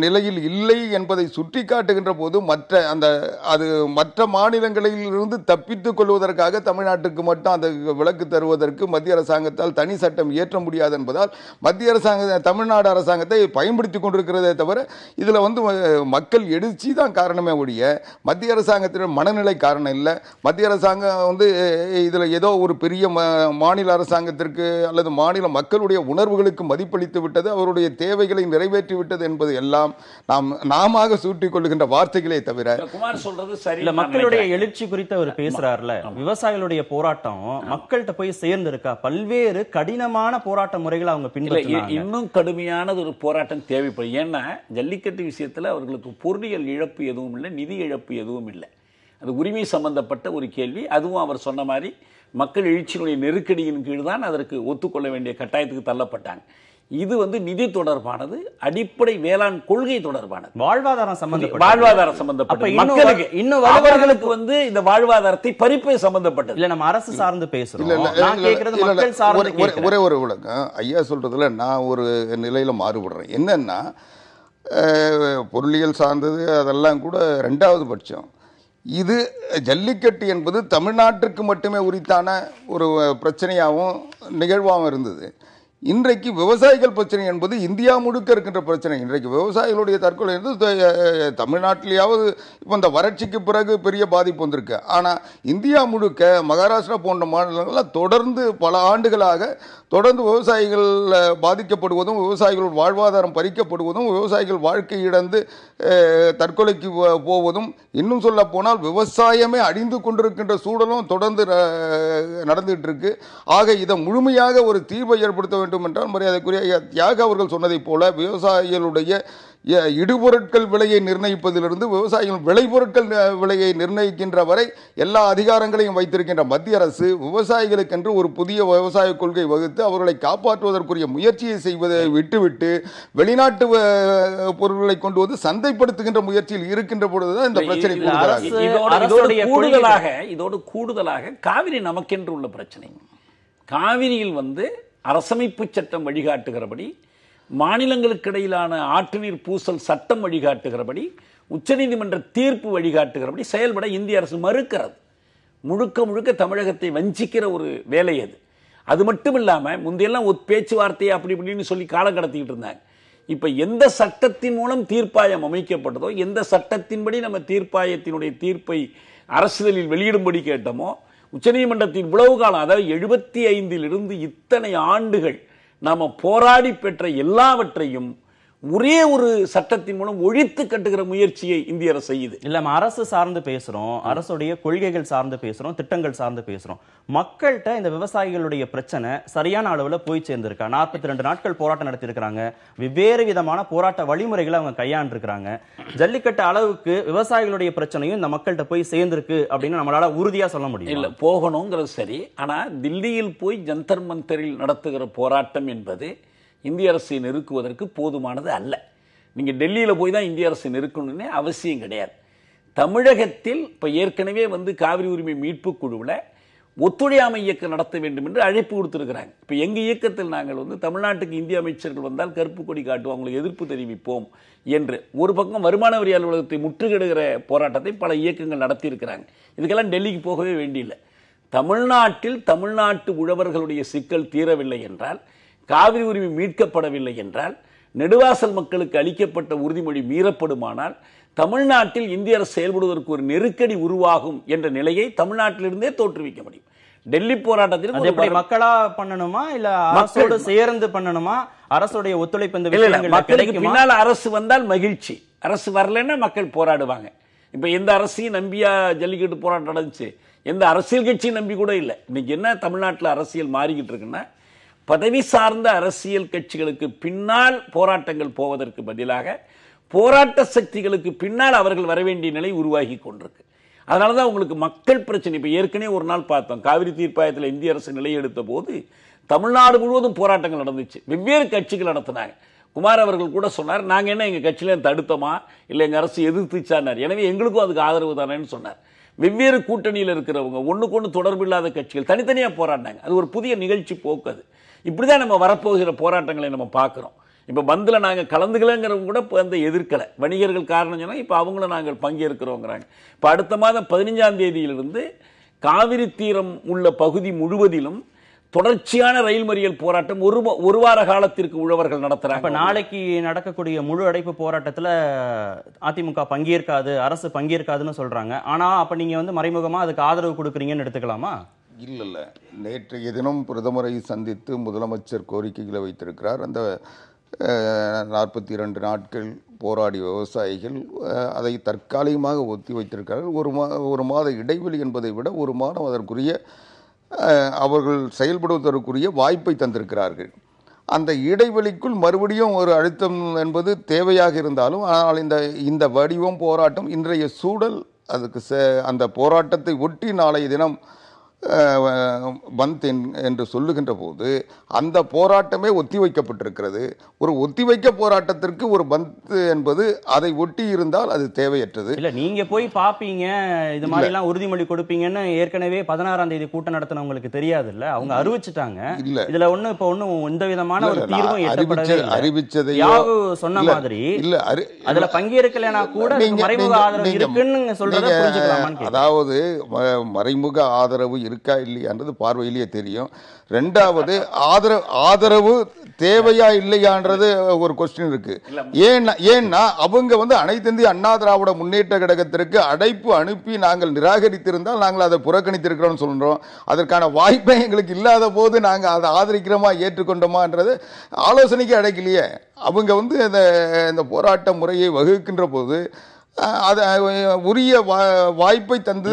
நிலையில் இல்லை என்பதை சுட்டி காட்டுகின்ற போது மற்ற மாநிலங்களிலிருந்து தப்பித்துக் கொள்வதற்காக தமிழ்நாட்டுக்கு மட்டும் அந்த விலக்கு தருவதற்கு மத்திய அரசாங்கத்தால் தனி சட்டம் இயற்ற முடியாது என்பதால் மத்திய அரசாங்கம் தமிழ்நாடு அரசாங்கத்தை பயன்படுத்திக் கொண்டிருக்கிறதே தவிர இதுல வந்து மக்கள் எழுச்சி தான் காரணமே ஒழிய மத்திய அரசாங்கத்தின் மனநிலை காரணம் இல்லை. மத்திய அரசாங்கம் வந்து இதுல ஏதோ ஒரு பெரிய மாநில அரசாங்கத்திற்கு அல்லது மாநில மக்களுடைய உணர்வுகளுக்கு மதிப்பளித்து விட்டது, அவருடைய தேவைகளை நிறைவேற்றி விட்டது என்பது எல்லாம் நாம சூட்டிக் கொள்ளுகின்ற வார்த்தைகளே தவிர. குமார் சொல்றது சரி. மக்களுடைய எழுச்சி குறித்து அவர் பேசுறாருல, விவசாயிகளுடைய போராட்டம் மக்கள்கிட்ட போய் சேர்ந்து இருக்கா? பல்வேறு கடினமான போராட்ட முறைகளை அவங்க பின்பற்றுறாங்க. இன்னும் கடுமையான ஒரு போராட்டம் தேவைப்படும். ஏன்னா ஜல்லிக்கட்டு விஷயத்துல அவர்களுக்கு பொருளியல் இழப்பு எதுவும் இல்லை, நிதி இழப்பு எதுவும் இல்லை. அது உரிமை சம்பந்தப்பட்ட ஒரு கேள்வி. அதுவும் அவர் சொன்ன மாதிரி மக்கள் எழுச்சியினுடைய நெருக்கடியின் கீழ் தான் அதற்கு ஒத்துக்கொள்ள வேண்டிய கட்டாயத்துக்கு தள்ளப்பட்டாங்க. இது வந்து நிதி தொடர்பானது, அடிப்படை வேளாண் கொள்கை தொடர்பானது, வாழ்வாதாரம் சம்பந்தப்பட்டது. மக்களுக்கு இன்னும் அவர்களுக்கு வந்து இந்த வாழ்வாதாரத்தை பறிப்பை சம்பந்தப்பட்டது இல்ல. நம்ம அரசு சார்ந்து பேசுறோம். ஒரே ஒரு விளக்கம் ஐயா சொல்றதுல நான் ஒரு நிலையில மாறுபடுறேன். என்னன்னா பொருளியல் சார்ந்தது அதெல்லாம் கூட இரண்டாவது பட்சம். இது ஜல்லிக்கட்டு என்பது தமிழ்நாட்டிற்கு மட்டுமே உரித்தான ஒரு பிரச்சனையாகவும் நிகழ்வாகவும் இருந்தது. இன்றைக்கு விவசாயிகள் பிரச்சனை என்பது இந்தியா முழுக்க இருக்கின்ற பிரச்சனை. இன்றைக்கு விவசாயிகளுடைய தற்கொலை தமிழ்நாட்டிலேயாவது இப்போ இந்த வறட்சிக்கு பிறகு பெரிய பாதிப்பு வந்திருக்கு. ஆனால் இந்தியா முழுக்க மகாராஷ்டிரா போன்ற மாநிலங்களில் தொடர்ந்து பல ஆண்டுகளாக தொடர்ந்து விவசாயிகள் பாதிக்கப்படுவதும், விவசாயிகளோட வாழ்வாதாரம் பறிக்கப்படுவதும், விவசாயிகள் வாழ்க்கை இழந்து தற்கொலைக்கு போவதும், இன்னும் சொல்ல போனால் விவசாயமே அழிந்து கொண்டிருக்கின்ற சூழலும் தொடர்ந்து நடந்துகிட்டு இருக்கு. ஆக இதை முழுமையாக ஒரு தீர்வை ஏற்படுத்த வேண்டும் என்றால் மரியாதைக்குரிய தியாக அவர்கள் சொன்னதைப் போல விவசாயிகளுடைய இடுபொருட்கள் விலையை நிர்ணயிப்பதிலிருந்து விவசாயிகள் விளைபொருட்கள் விலையை நிர்ணயிக்கின்ற வரை எல்லா அதிகாரங்களையும் வைத்திருக்கின்ற மத்திய அரசு விவசாயிகளுக்கென்று ஒரு புதிய விவசாய கொள்கை வகுத்து அவர்களை காப்பாற்றுவதற்குரிய முயற்சியை செய்வதை விட்டுவிட்டு வெளிநாட்டு பொருட்களை கொண்டு வந்து சந்தைப்படுத்துகின்ற முயற்சியில் இருக்கின்ற பொழுதுதான் இந்த பிரச்சனை. இதோடு கூடுதலாக காவிரி நமக்கென்று உள்ள பிரச்சனை. காவிரியில் வந்து அரசமைப்பு சட்டம் வழிகாட்டுகிறபடி, மாநிலங்களுக்கு இடையிலான ஆற்று நீர் பூசல் சட்டம் வழிகாட்டுகிறபடி உச்சநீதிமன்ற தீர்ப்பு வழிகாட்டுகிறபடி செயல்பட இந்திய அரசு மறுக்கிறது. முழுக்க முழுக்க தமிழகத்தை வஞ்சிக்கிற ஒரு வேலை அது. அது மட்டும் இல்லாமல் முந்தையெல்லாம் ஒரு பேச்சுவார்த்தையை அப்படி இப்படின்னு சொல்லி காலம் கடத்திக்கிட்டு இருந்தாங்க. இப்போ எந்த சட்டத்தின் மூலம் தீர்ப்பாயம் அமைக்கப்பட்டதோ, எந்த சட்டத்தின்படி நம்ம தீர்ப்பாயத்தினுடைய தீர்ப்பை அரசியலில் வெளியிடும்படி கேட்டோமோ, உச்சநீதிமன்றத்தின் இவ்வளவு காலம், அதாவது 75 இத்தனை ஆண்டுகள் நாம போராடி பெற்ற எல்லாவற்றையும் ஒரே ஒரு சட்டத்தின் மூலம் ஒழித்து கட்டுகிற முயற்சியை இந்திய அரசு செய்யுது. இல்ல, நம்ம அரசு சார்ந்து பேசுறோம், அரசுடைய கொள்கைகள் சார்ந்து பேசுறோம், திட்டங்கள் சார்ந்து பேசுறோம். மக்கள்கிட்ட இந்த விவசாயிகளுடைய பிரச்சனை சரியான அளவுல போய் சேர்ந்திருக்கா? 42 நாட்கள் போராட்டம் நடத்தி இருக்காங்க. வெவ்வேறு விதமான போராட்ட வழிமுறைகளை அவங்க கையாண்டு இருக்காங்க. ஜல்லிக்கட்டு அளவுக்கு விவசாயிகளுடைய பிரச்சனையும் இந்த மக்கள்கிட்ட போய் சேர்ந்திருக்கு அப்படின்னு நம்மளால உறுதியா சொல்ல முடியும்? இல்ல, போகணுங்கிறது சரி. ஆனா தில்லியில் போய் ஜந்தர் மந்தரில் நடத்துகிற போராட்டம் என்பது இந்திய அரசை நெருக்குவதற்கு போதுமானது அல்ல. நீங்க டெல்லியில போய் தான் இந்திய அரசை நெருக்கணும்னு அவசியம் கிடையாது. தமிழகத்தில் இப்ப ஏற்கனவே காவிரி உரிமை மீட்பு குழுவில் ஒத்துழையாமை இயக்கம் நடத்த வேண்டும் என்று அழைப்பு கொடுத்திருக்கிறாங்க. இப்ப எங்க இயக்கத்தில் நாங்கள் தமிழ்நாட்டுக்கு இந்திய அமைச்சர்கள் வந்தால் கருப்பு கொடி காட்டுவோம், அவங்களுக்கு எதிர்ப்பு தெரிவிப்போம் என்று ஒரு பக்கம் வருமான வரி அலுவலகத்தை முற்றுகையிடுகிற போராட்டத்தை பல இயக்கங்கள் நடத்தி இருக்கிறாங்க. இதுக்கெல்லாம் டெல்லிக்கு போகவே வேண்டியில்லை. தமிழ்நாட்டில் தமிழ்நாட்டு உழவர்களுடைய சிக்கல் தீரவில்லை என்றால், காவிரி உரிமை மீட்கப்படவில்லை என்றால், நெடுவாசல் மக்களுக்கு அளிக்கப்பட்ட உறுதிமொழி மீறப்படுமானால், தமிழ்நாட்டில் இந்திய அரசு செயல்படுவதற்கு ஒரு நெருக்கடி உருவாகும் என்ற நிலையை தமிழ்நாட்டிலிருந்தே தோற்றுவிக்க முடியும். டெல்லி போராட்டத்தில் மக்களா பண்ணணுமா இல்ல அரசோடு சேர்ந்து பண்ணணுமா? அரசுடைய ஒத்துழைப்பு இந்த மக்களுக்கு பின்னால் அரசு வந்தால் மகிழ்ச்சி, அரசு வரலன்னா மக்கள் போராடுவாங்க. இப்ப எந்த அரசையும் நம்பியா ஜல்லிக்கட்டு போராட்டம் நடந்துச்சு? எந்த அரசியல் கட்சியும் நம்பி கூட இல்லை. இன்னைக்கு என்ன தமிழ்நாட்டில் அரசியல் மாறிக்கிட்டு இருக்குன்னா, பதவி சார்ந்த அரசியல் கட்சிகளுக்கு பின்னால் போராட்டங்கள் போவதற்கு பதிலாக போராட்ட சக்திகளுக்கு பின்னால் அவர்கள் வர வேண்டிய நிலை உருவாகி கொண்டிருக்கு. அதனாலதான் உங்களுக்கு மக்கள் பிரச்சனை. இப்ப ஏற்கனவே ஒரு நாள் பார்த்தோம், காவிரி தீர்ப்பாயத்தில் இந்திய அரசு நிலையெடுத்த போது தமிழ்நாடு முழுவதும் போராட்டங்கள் நடந்துச்சு. வெவ்வேறு கட்சிகள் நடத்தினாங்க. குமார் அவர்கள் கூட சொன்னார், நாங்க என்ன எங்க கட்சியில தடுத்தோமா இல்ல எங்க அரசு எதிர்த்துச்சார், எனவே எங்களுக்கும் அதுக்கு ஆதரவு தானேன்னு சொன்னார். வெவ்வேறு கூட்டணியில் இருக்கிறவங்க, ஒண்ணுக்கு ஒன்று தொடர்பு இல்லாத கட்சிகள் தனித்தனியா போராடினாங்க. அது ஒரு புதிய நிகழ்ச்சி போக்கு. அது இப்படிதான் நம்ம வரப்போகிற போராட்டங்களை நம்ம பார்க்கிறோம். இப்ப பந்துல நாங்க கலந்துக்கலங்கிறவங்க கூட இப்ப எதிர்க்கல. வணிகர்கள் காரணம் சொன்னா இப்ப அவங்கள நாங்கள் பங்கேற்கிறோங்கிறாங்க. இப்ப அடுத்த மாதம் 15ஆம் தேதியிலிருந்து காவிரி தீரம் உள்ள பகுதி முழுவதிலும் தொடர்ச்சியான ரயில் மறியல் போராட்டம் ஒரு வார காலத்திற்கு உழவர்கள் நடத்துறாங்க. நாளைக்கு நடக்கக்கூடிய முழு அடைப்பு போராட்டத்துல அதிமுக பங்கேற்காது, அரசு பங்கேற்காதுன்னு சொல்றாங்க. ஆனா அப்ப நீங்க மறைமுகமா அதுக்கு ஆதரவு கொடுக்குறீங்கன்னு எடுத்துக்கலாமா? இல்ல, நேற்றைய தினம் பிரதமரை சந்தித்து முதலமைச்சர் கோரிக்கைகளை வைத்திருக்கிறார். அந்த 42 நாட்கள் போராடிய விவசாயிகள் அதை தற்காலிகமாக ஒத்தி வைத்திருக்கிறார்கள். ஒரு மாத இடைவெளி என்பதை விட ஒரு மாதம் அதற்குரிய அவர்கள் செயல்படுவதற்குரிய வாய்ப்பை தந்திருக்கிறார்கள். அந்த இடைவெளிக்குள் மறுபடியும் ஒரு அழுத்தம் என்பது தேவையாக இருந்தாலும், ஆனால் இந்த வடிவம் போராட்டம் இன்றைய சூழல் அதுக்கு அந்த போராட்டத்தை ஒட்டி நாளைய தினம் பந்த் என்று சொல்லுகின்ற போது அந்த போராட்டமே ஒத்திவைக்கப்பட்டிருக்கிறது. ஒரு ஒத்திவைக்க போராட்டத்திற்கு ஒரு பந்த் என்பது அதை ஒட்டி இருந்தால் அது தேவையற்றது. இல்ல, நீங்க போய் பாப்பீங்க, இது மாதிரி எல்லாம் உறுதிமொழி கொடுப்பீங்கன்னு ஏற்கனவே 16ஆம் தேதி கூட்டம் நடத்தினவங்களுக்கு தெரியாது இல்ல, அவங்க அறிவிச்சுட்டாங்க. இல்ல, இதுல இப்ப எந்த விதமான ஒரு தீர்வும் எட்டப்படவே இல்லை. அறிவிச்சதை சொன்ன மாதிரி இல்ல, அதுல பங்கேற்கலனா கூட மறைமுக ஆதரவு இருக்குன்னு சொல்றத புரிஞ்சுக்கலாமான்னு. அதாவது மறைமுக ஆதரவு இருக்கா இல்லையான்றது பார்வையிலேயே தெரியும். ரெண்டாவது ஆதரவு தேவையா இல்லையான்றது ஒரு கொஸ்டின் இருக்கு. ஏன்னா அவங்க அனைத்து இந்திய அண்ணா திராவிட முன்னேற்ற கழகத்திற்கு அழைப்பு அனுப்பி நாங்கள் நிராகரித்திருந்தால் நாங்கள் அதை புறக்கணித்திருக்கிறோம் சொல்றோம். அதற்கான வாய்ப்பை எங்களுக்கு இல்லாத போது நாங்க அதை ஆதரிக்கிறோமா ஏற்றுக்கொண்டோமான்றது ஆலோசனைக்கு அழைக்கலையே. அவங்க இந்த போராட்ட முறையை வகுக்கின்ற போது உரிய வாய்ப்பை தந்து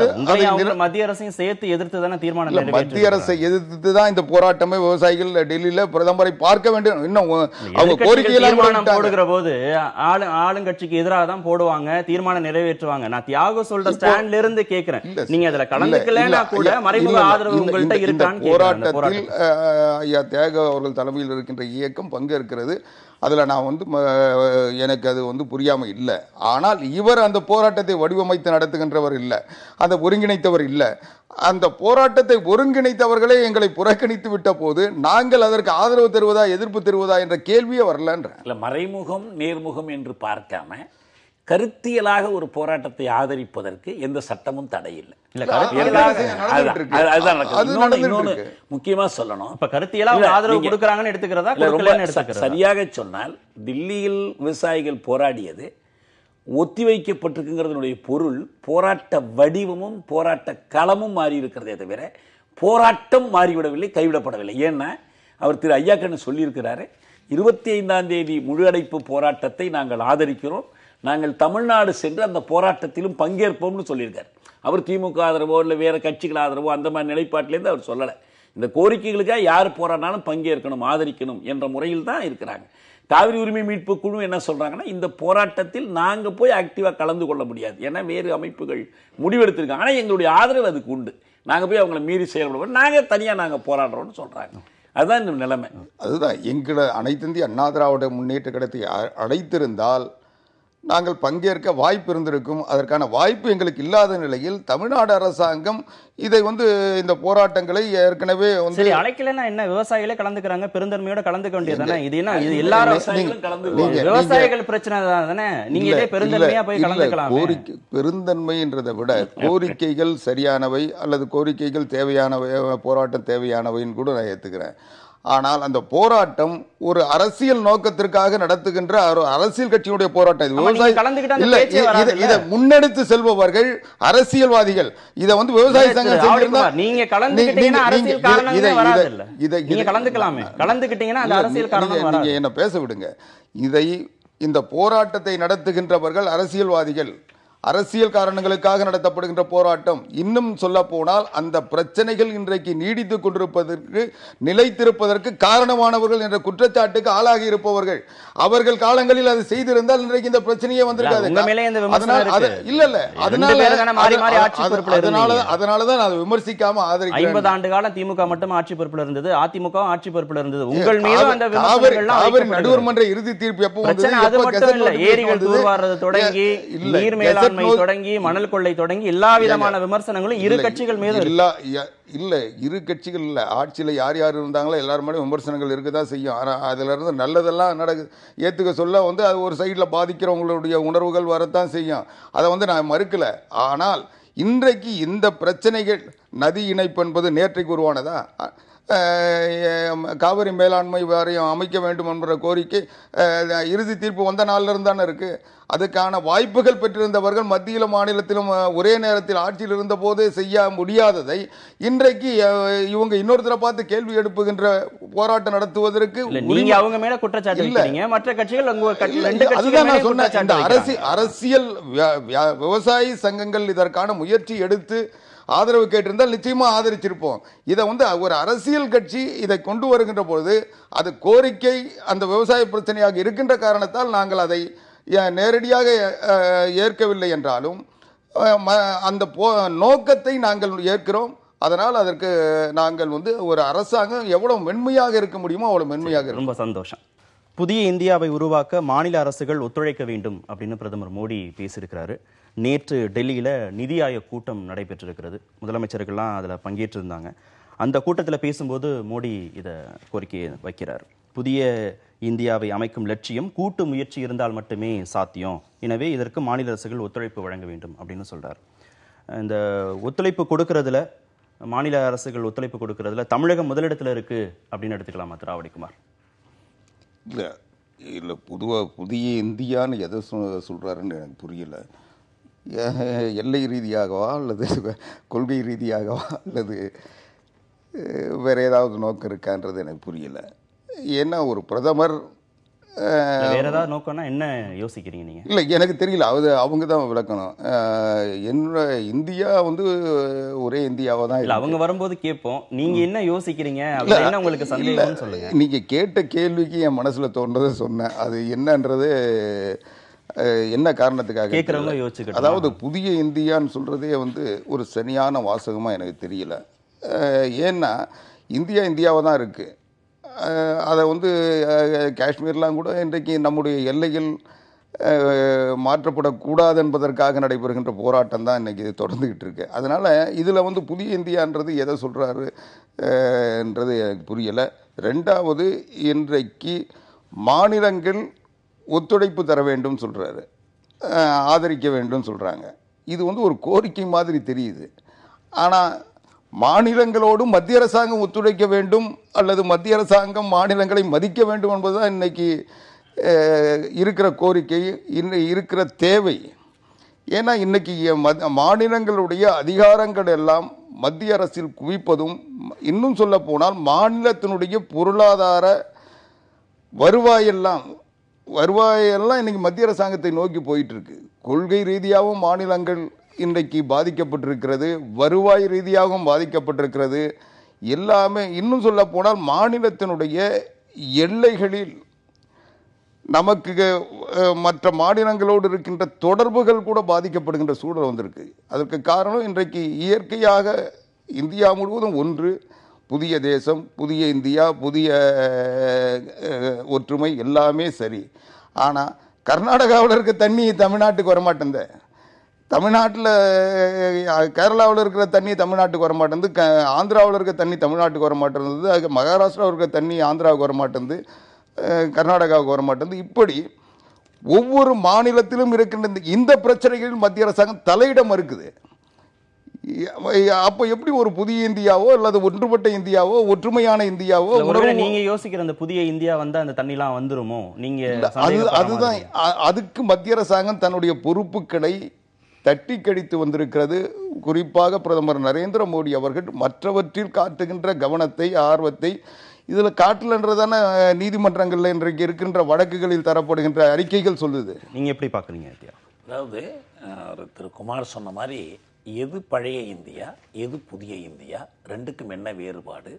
மத்திய அரசையும் சேர்த்து எதிர்த்து தானே தீர்மானம். மத்திய அரசை எதிர்த்து தான் இந்த போராட்டமே. விவசாயிகள் டெல்லியில பிரதமரை பார்க்க வேண்டும். இன்னும் அவங்க கோரிக்கையெல்லாம் போடுகிற போது ஆளுங்கட்சிக்கு எதிராக தான் போடுவாங்க, தீர்மானம் நிறைவேற்றுவாங்க. நான் தியாகம் சொல்ற ஸ்டாண்ட்ல இருந்து கேட்கிறேன், நீங்க அதுல கலந்துக்கலனா கூட மறைமுக ஆதரவு உங்கள்கிட்ட இருக்கான்னு. போராட்டத்தில் ஐயா தியாக அவர்கள் தலைமையில் இருக்கின்ற இயக்கம் பங்கேற்கிறது. அதில் நான் எனக்கு அது புரியாமல் இல்லை. ஆனால் இவர் அந்த போராட்டத்தை வடிவமைத்து நடத்துகின்றவர் இல்லை, அந்த ஒருங்கிணைத்தவர் இல்லை. அந்த போராட்டத்தை ஒருங்கிணைத்தவர்களே எங்களை புறக்கணித்து விட்ட போது நாங்கள் அதற்கு ஆதரவு தருவதா எதிர்ப்பு தருவதா என்ற கேள்வியே வரலன்ற. மறைமுகம் நேர்முகம் என்று பார்க்காம கருத்தியலாக ஒரு போராட்டத்தை ஆதரிப்பதற்கு எந்த சட்டமும் தடையில்லை. இல்ல அது கருத்தியலாக நடந்துட்டு இருக்கு. அதுதான் நடக்குது. அது இன்னொன்னு நடந்துட்டு இருக்கு. முக்கியமா சொல்லணும். இப்ப கருத்தியலா இல்ல, ஆதரவு நீங்க- கொடுக்கறாங்கன்னு எடுத்துக்கிறதா இல்ல, ரொம்ப கொடுக்கலன்னு எடுத்துக்கிறதா? சரியாக சொன்னால் தில்லியில் விவசாயிகள் போராடியது ஒத்திவைக்கப்பட்டிருக்குங்கிறதுடைய பொருள் போராட்ட வடிவமும் போராட்ட களமும் மாறி இருக்கிறதே தவிர போராட்டம் மாறிவிடவில்லை, கைவிடப்படவில்லை. ஏன்னா அவர் திரு ஐயாக்கண்ணு சொல்லியிருக்கிறாரு, 25ஆம் தேதி முழு அடைப்பு போராட்டத்தை நாங்கள் ஆதரிக்கிறோம், நாங்கள் தமிழ்நாடு சென்று அந்த போராட்டத்திலும் பங்கேற்போம்னு சொல்லியிருக்காரு. அவர் திமுக ஆதரவோ இல்லை வேற கட்சிகள் ஆதரவோ அந்த மாதிரி நிலைப்பாட்டிலேருந்து அவர் சொல்லலை. இந்த கோரிக்கைகளுக்காக யார் போராடினாலும் பங்கேற்கணும், ஆதரிக்கணும் என்ற முறையில் தான் இருக்கிறாங்க. காவிரி உரிமை மீட்பு குழு என்ன சொல்றாங்கன்னா, இந்த போராட்டத்தில் நாங்க போய் ஆக்டிவா கலந்து கொள்ள முடியாது, ஏன்னா வேறு அமைப்புகள் முடிவெடுத்திருக்காங்க, ஆனா எங்களுடைய ஆதரவு அதுக்கு உண்டு, நாங்க போய் அவங்களை மீறி செயல்படுவோம், நாங்க தனியா நாங்க போராடுறோம்னு சொல்றாங்க. அதுதான் இந்த நிலைமை. அதுதான் எங்களை அனைத்திந்திய அண்ணா திராவிட முன்னேற்ற கழகத்தை அழைத்திருந்தால் நாங்கள் பங்கேற்க வாய்ப்பு இருந்திருக்கும். அதற்கான வாய்ப்பு எங்களுக்கு இல்லாத நிலையில் தமிழ்நாடு அரசாங்கம் இதை இந்த போராட்டங்களை ஏற்கனவே சரி, அழைக்கலன்னா என்ன, விவசாயிகளே கலந்துக்கிறாங்க, பெருந்தன்மையோட கலந்துக்க வேண்டியதுதானே. இது என்ன, இது எல்லாரும் விவசாயிகளும் கலந்து விவசாயிகள் பிரச்சனை தானே, நீங்க இதே பெருந்தன்மையா போய் கலந்துக்கலாம். கோரிக்கை பெருந்தன்மைன்றதை விட கோரிக்கைகள் சரியானவை அல்லது கோரிக்கைகள் தேவையானவை, போராட்டம் தேவையானவைன்னு கூட நான் ஏத்துக்கிறேன். ஆனால் அந்த போராட்டம் ஒரு அரசியல் நோக்கத்திற்காக நடத்துகின்ற ஒரு அரசியல் கட்சியுடைய போராட்டம். இது விவசாயி இதை முன்னெடுத்து செல்பவர்கள் அரசியல்வாதிகள். இதை விவசாய சங்கம் செஞ்சிருந்தா நீங்க கலந்துக்கிட்டீங்கன்னா அரசியல் காரணமே வராது. இல்ல நீங்க கலந்துக்கலாமே, கலந்துக்கிட்டீங்கன்னா அந்த அரசியல் காரணம் வராது. நீங்க என்ன பேச விடுங்க. இந்த போராட்டத்தை நடத்துகின்றவர்கள் அரசியல்வாதிகள், அரசியல் காரணங்களுக்காக நடத்தப்படுகின்ற போராட்டம். இன்னும் சொல்ல போனால் அந்த பிரச்சனைகள் இன்றைக்கு நீடித்துக் கொண்டிருப்பதற்கு, நிலைத்திருப்பதற்கு காரணமானவர்கள் என்ற குற்றச்சாட்டுக்கு ஆளாகி இருப்பவர்கள். அவர்கள் காலங்களில் அதை செய்திருந்தால் இன்றைக்கு இந்த பிரச்சனையே வந்திருக்காது. அதனாலதான் அதை விமர்சிக்காம ஆதரிக்கிறேன். 50 ஆண்டு காலம் திமுக மட்டும் ஆட்சி பொறுப்புல இருந்தது, அதிமுக ஆட்சி பொறுப்புல இருந்தது. உங்கள் மீது அந்த விமர்சனங்கள் நடுவர்மன்ற இறுதி தீர்ப்பு எப்போ வந்தது? அது மட்டும் இல்ல, ஏரிகள் தூர்வாரது தொடங்கி நீர் மேலாண்மை தொடங்கி மணல் கொள்ளை தொடங்கி எல்லா விதமான விமர்சனங்களும் இரு கட்சிகள் மீது இல்ல. இரு கட்சிகள் இல்ல, ஆட்சியில யார் யார் இருந்தாங்களோ எல்லாரும் மேலே விமர்சனங்கள் இருக்கதான் செய்யும். அதுல இருந்து நல்லதெல்லாம் ஏத்துக்க சொல்ல அது ஒரு சைட்ல பாதிக்கிறவங்களுடைய உணர்வுகள் வரத்தான் செய்யும். அதை நான் மறுக்கல. ஆனால் இன்றைக்கு இந்த பிரச்சனைகள், நதி இணைப்பு என்பது நேற்றைக்கு உருவானதா? காவிரி மேலாண்மை வாரியம் அமைக்க வேண்டும் என்ற கோரிக்கை இறுதி தீர்ப்பு வந்த நாள்ல இருந்தானே இருக்கு. அதுக்கான வாய்ப்புகள் பெற்றிருந்தவர்கள் மத்தியிலும் மாநிலத்திலும் ஒரே நேரத்தில் ஆட்சியில் இருந்த போதே செய்ய முடியாததை இன்றைக்கு இவங்க இன்னொருத்தரை பார்த்து கேள்வி எழுப்புகின்ற போராட்டம் நடத்துவதற்கு நீங்க அவங்க மேல குற்றச்சாட்டு வைக்கிறீங்க, மற்ற கட்சிகள் அதுதான் நான் சொன்னேன். இந்த அரசியல் விவசாயி சங்கங்கள் இதற்கான முயற்சி எடுத்து ஆதரவு கேட்டிருந்தால் நிச்சயமா ஆதரிச்சிருப்போம். இதை ஒரு அரசியல் கட்சி இதை கொண்டு வருகின்ற பொழுது அது கோரிக்கை அந்த விவசாய பிரச்சனையாக இருக்கின்ற காரணத்தால் நாங்கள் அதை நேரடியாக ஏற்கவில்லை என்றாலும் அந்த நோக்கத்தை நாங்கள் ஏற்கிறோம். அதனால் அதற்கு நாங்கள் ஒரு அரசாங்கம் எவ்வளவு மென்மையாக இருக்க முடியுமோ அவ்வளவு மென்மையாக. ரொம்ப சந்தோஷம். புதிய இந்தியாவை உருவாக்க மாநில அரசுகள் ஒத்துழைக்க வேண்டும் அப்படின்னு பிரதமர் மோடி பேசியிருக்கிறாரு. நேற்று டெல்லியில் நிதி ஆயோக் கூட்டம் நடைபெற்றிருக்கிறது. முதலமைச்சர்கள்லாம் அதில் பங்கேற்றிருந்தாங்க. அந்த கூட்டத்தில் பேசும்போது மோடி இதை கோரிக்கையை வைக்கிறார். புதிய இந்தியாவை அமைக்கும் லட்சியம் கூட்டு முயற்சி இருந்தால் மட்டுமே சாத்தியம், எனவே இதற்கு மாநில அரசுகள் ஒத்துழைப்பு வழங்க வேண்டும் அப்படின்னு சொல்றார். இந்த ஒத்துழைப்பு கொடுக்கறதுல, மாநில அரசுகள் ஒத்துழைப்பு கொடுக்கறதுல தமிழகம் முதலிடத்தில் இருக்கு அப்படின்னு எடுத்துக்கலாமா திராவடிக்குமார்? இல்லை பொதுவாக புதிய இந்தியான்னு எதை சொல்கிறாருன்னு எனக்கு புரியல. எல்லை ரீதியாகவா அல்லது கொள்கை ரீதியாகவா அல்லது வேறு ஏதாவது நோக்கம் இருக்கான்றது எனக்கு புரியல. ஏன்னா ஒரு பிரதமர் வேற ஏதாவது நோக்கம்னா என்ன யோசிக்கிறீங்க நீங்க? இல்லை எனக்கு தெரியல, அவங்க தான் விளக்கணும். என்ன இந்தியா ஒரே இந்தியாவா தான் இல்லை. அவங்க வரும்போது கேட்போம், நீங்க என்ன யோசிக்கிறீங்க, என்ன உங்களுக்கு சந்தேகம்னு சொல்லுங்க. நீங்க கேட்ட கேள்விக்கு என் மனசுல தோன்றதை சொன்னேன். அது என்னன்றது என்ன காரணத்துக்காக கேட்கறவங்க யோசிச்சுக்கிட்டு. அதாவது புதிய இந்தியான்னு சொல்றதே ஒரு சரியான வாசகமா எனக்கு தெரியல. ஏன்னா இந்தியா இந்தியாவா தான் இருக்கு. அதை காஷ்மீர்லாம் கூட இன்றைக்கு நம்முடைய எல்லைகள் மாற்றப்படக்கூடாது என்பதற்காக நடைபெறுகின்ற போராட்டம் தான் இன்றைக்கி தொடர்ந்துக்கிட்டு இருக்கு. அதனால் இதில் புதிய இந்தியான்றது எதை சொல்கிறாரு என்றது எனக்கு புரியலை. ரெண்டாவது, இன்றைக்கு மாநிலங்கள் ஒத்துழைப்பு தர வேண்டும் சொல்கிறாரு. ஆதரிக்க வேண்டும் சொல்கிறாங்க. இது ஒரு கோரிக்கை மாதிரி தெரியுது. ஆனால் மாநிலங்களோடு மத்திய அரசாங்கம் ஒத்துழைக்க வேண்டும் அல்லது மத்திய அரசாங்கம் மாநிலங்களை மதிக்க வேண்டும் என்பதுதான் இன்னைக்கு இருக்கிற கோரிக்கை, இருக்கிற தேவை. ஏன்னா இன்னைக்கு மாநிலங்களுடைய அதிகாரங்கள் எல்லாம் மத்திய அரசில் குவிப்பதும், இன்னும் சொல்ல போனால் மாநிலத்தினுடைய பொருளாதார வருவாயெல்லாம் இன்னைக்கு மத்திய அரசாங்கத்தை நோக்கி போயிட்டு இருக்கு. கொள்கை ரீதியாகவும் மாநிலங்கள் இன்றைக்கு பாதிக்கப்பட்டிருக்கிறது, வருவாய் ரீதியாகவும் பாதிக்கப்பட்டிருக்கிறது. எல்லாமே இன்னும் சொல்ல போனால் மாநிலத்தினுடைய எல்லைகளில் நமக்கு மற்ற மாநிலங்களோடு இருக்கின்ற தொடர்புகள் கூட பாதிக்கப்படுகின்ற சூழல் வந்திருக்கு. அதற்கு காரணம் இன்றைக்கு இயற்கையாக இந்தியா முழுவதும் ஒன்று, புதிய தேசம், புதிய இந்தியா, புதிய ஒற்றுமை எல்லாமே சரி. ஆனால் கர்நாடகாவில் இருக்க தண்ணி தமிழ்நாட்டுக்கு வரமாட்டேந்த, தமிழ்நாட்டில் கேரளாவில் இருக்கிற தண்ணி தமிழ்நாட்டுக்கு வரமாட்டேங்குது, ஆந்திராவில் இருக்க தண்ணி தமிழ்நாட்டுக்கு வரமாட்டேங்குது, அது மகாராஷ்டிராவில் இருக்க தண்ணி ஆந்திராவுக்கு வரமாட்டேங்குது, கர்நாடகாவுக்கு வரமாட்டேங்குது. இப்படி ஒவ்வொரு மாநிலத்திலும் இருக்கின்ற இந்த பிரச்சனைகளில் மத்திய அரசாங்கம் தலையிட மறுக்குது. அப்போ எப்படி ஒரு புதிய இந்தியாவோ அல்லது ஒன்றுபட்ட இந்தியாவோ ஒற்றுமையான இந்தியாவோ நீங்க யோசிக்கிற அந்த புதிய இந்தியா வந்து அந்த தண்ணிலாம் வந்துருமோ? நீங்க அதுதான் அதுக்கு மத்திய அரசாங்கம் தன்னுடைய பொறுப்புகளை தட்டி கழித்து வந்திருக்கிறது. குறிப்பாக பிரதமர் நரேந்திர மோடி அவர்கள் மற்றவற்றில் காட்டுகின்ற கவனத்தை, ஆர்வத்தை இதில் காட்டலன்றதான நீதிமன்றங்களில் இன்றைக்கு இருக்கின்ற வழக்குகளில் தரப்படுகின்ற அறிக்கைகள் சொல்லுது. நீங்க எப்படி பார்க்குறீங்க? அதாவது திரு குமார் சொன்ன மாதிரி எது பழைய இந்தியா, எது புதிய இந்தியா, ரெண்டுக்கும் என்ன வேறுபாடு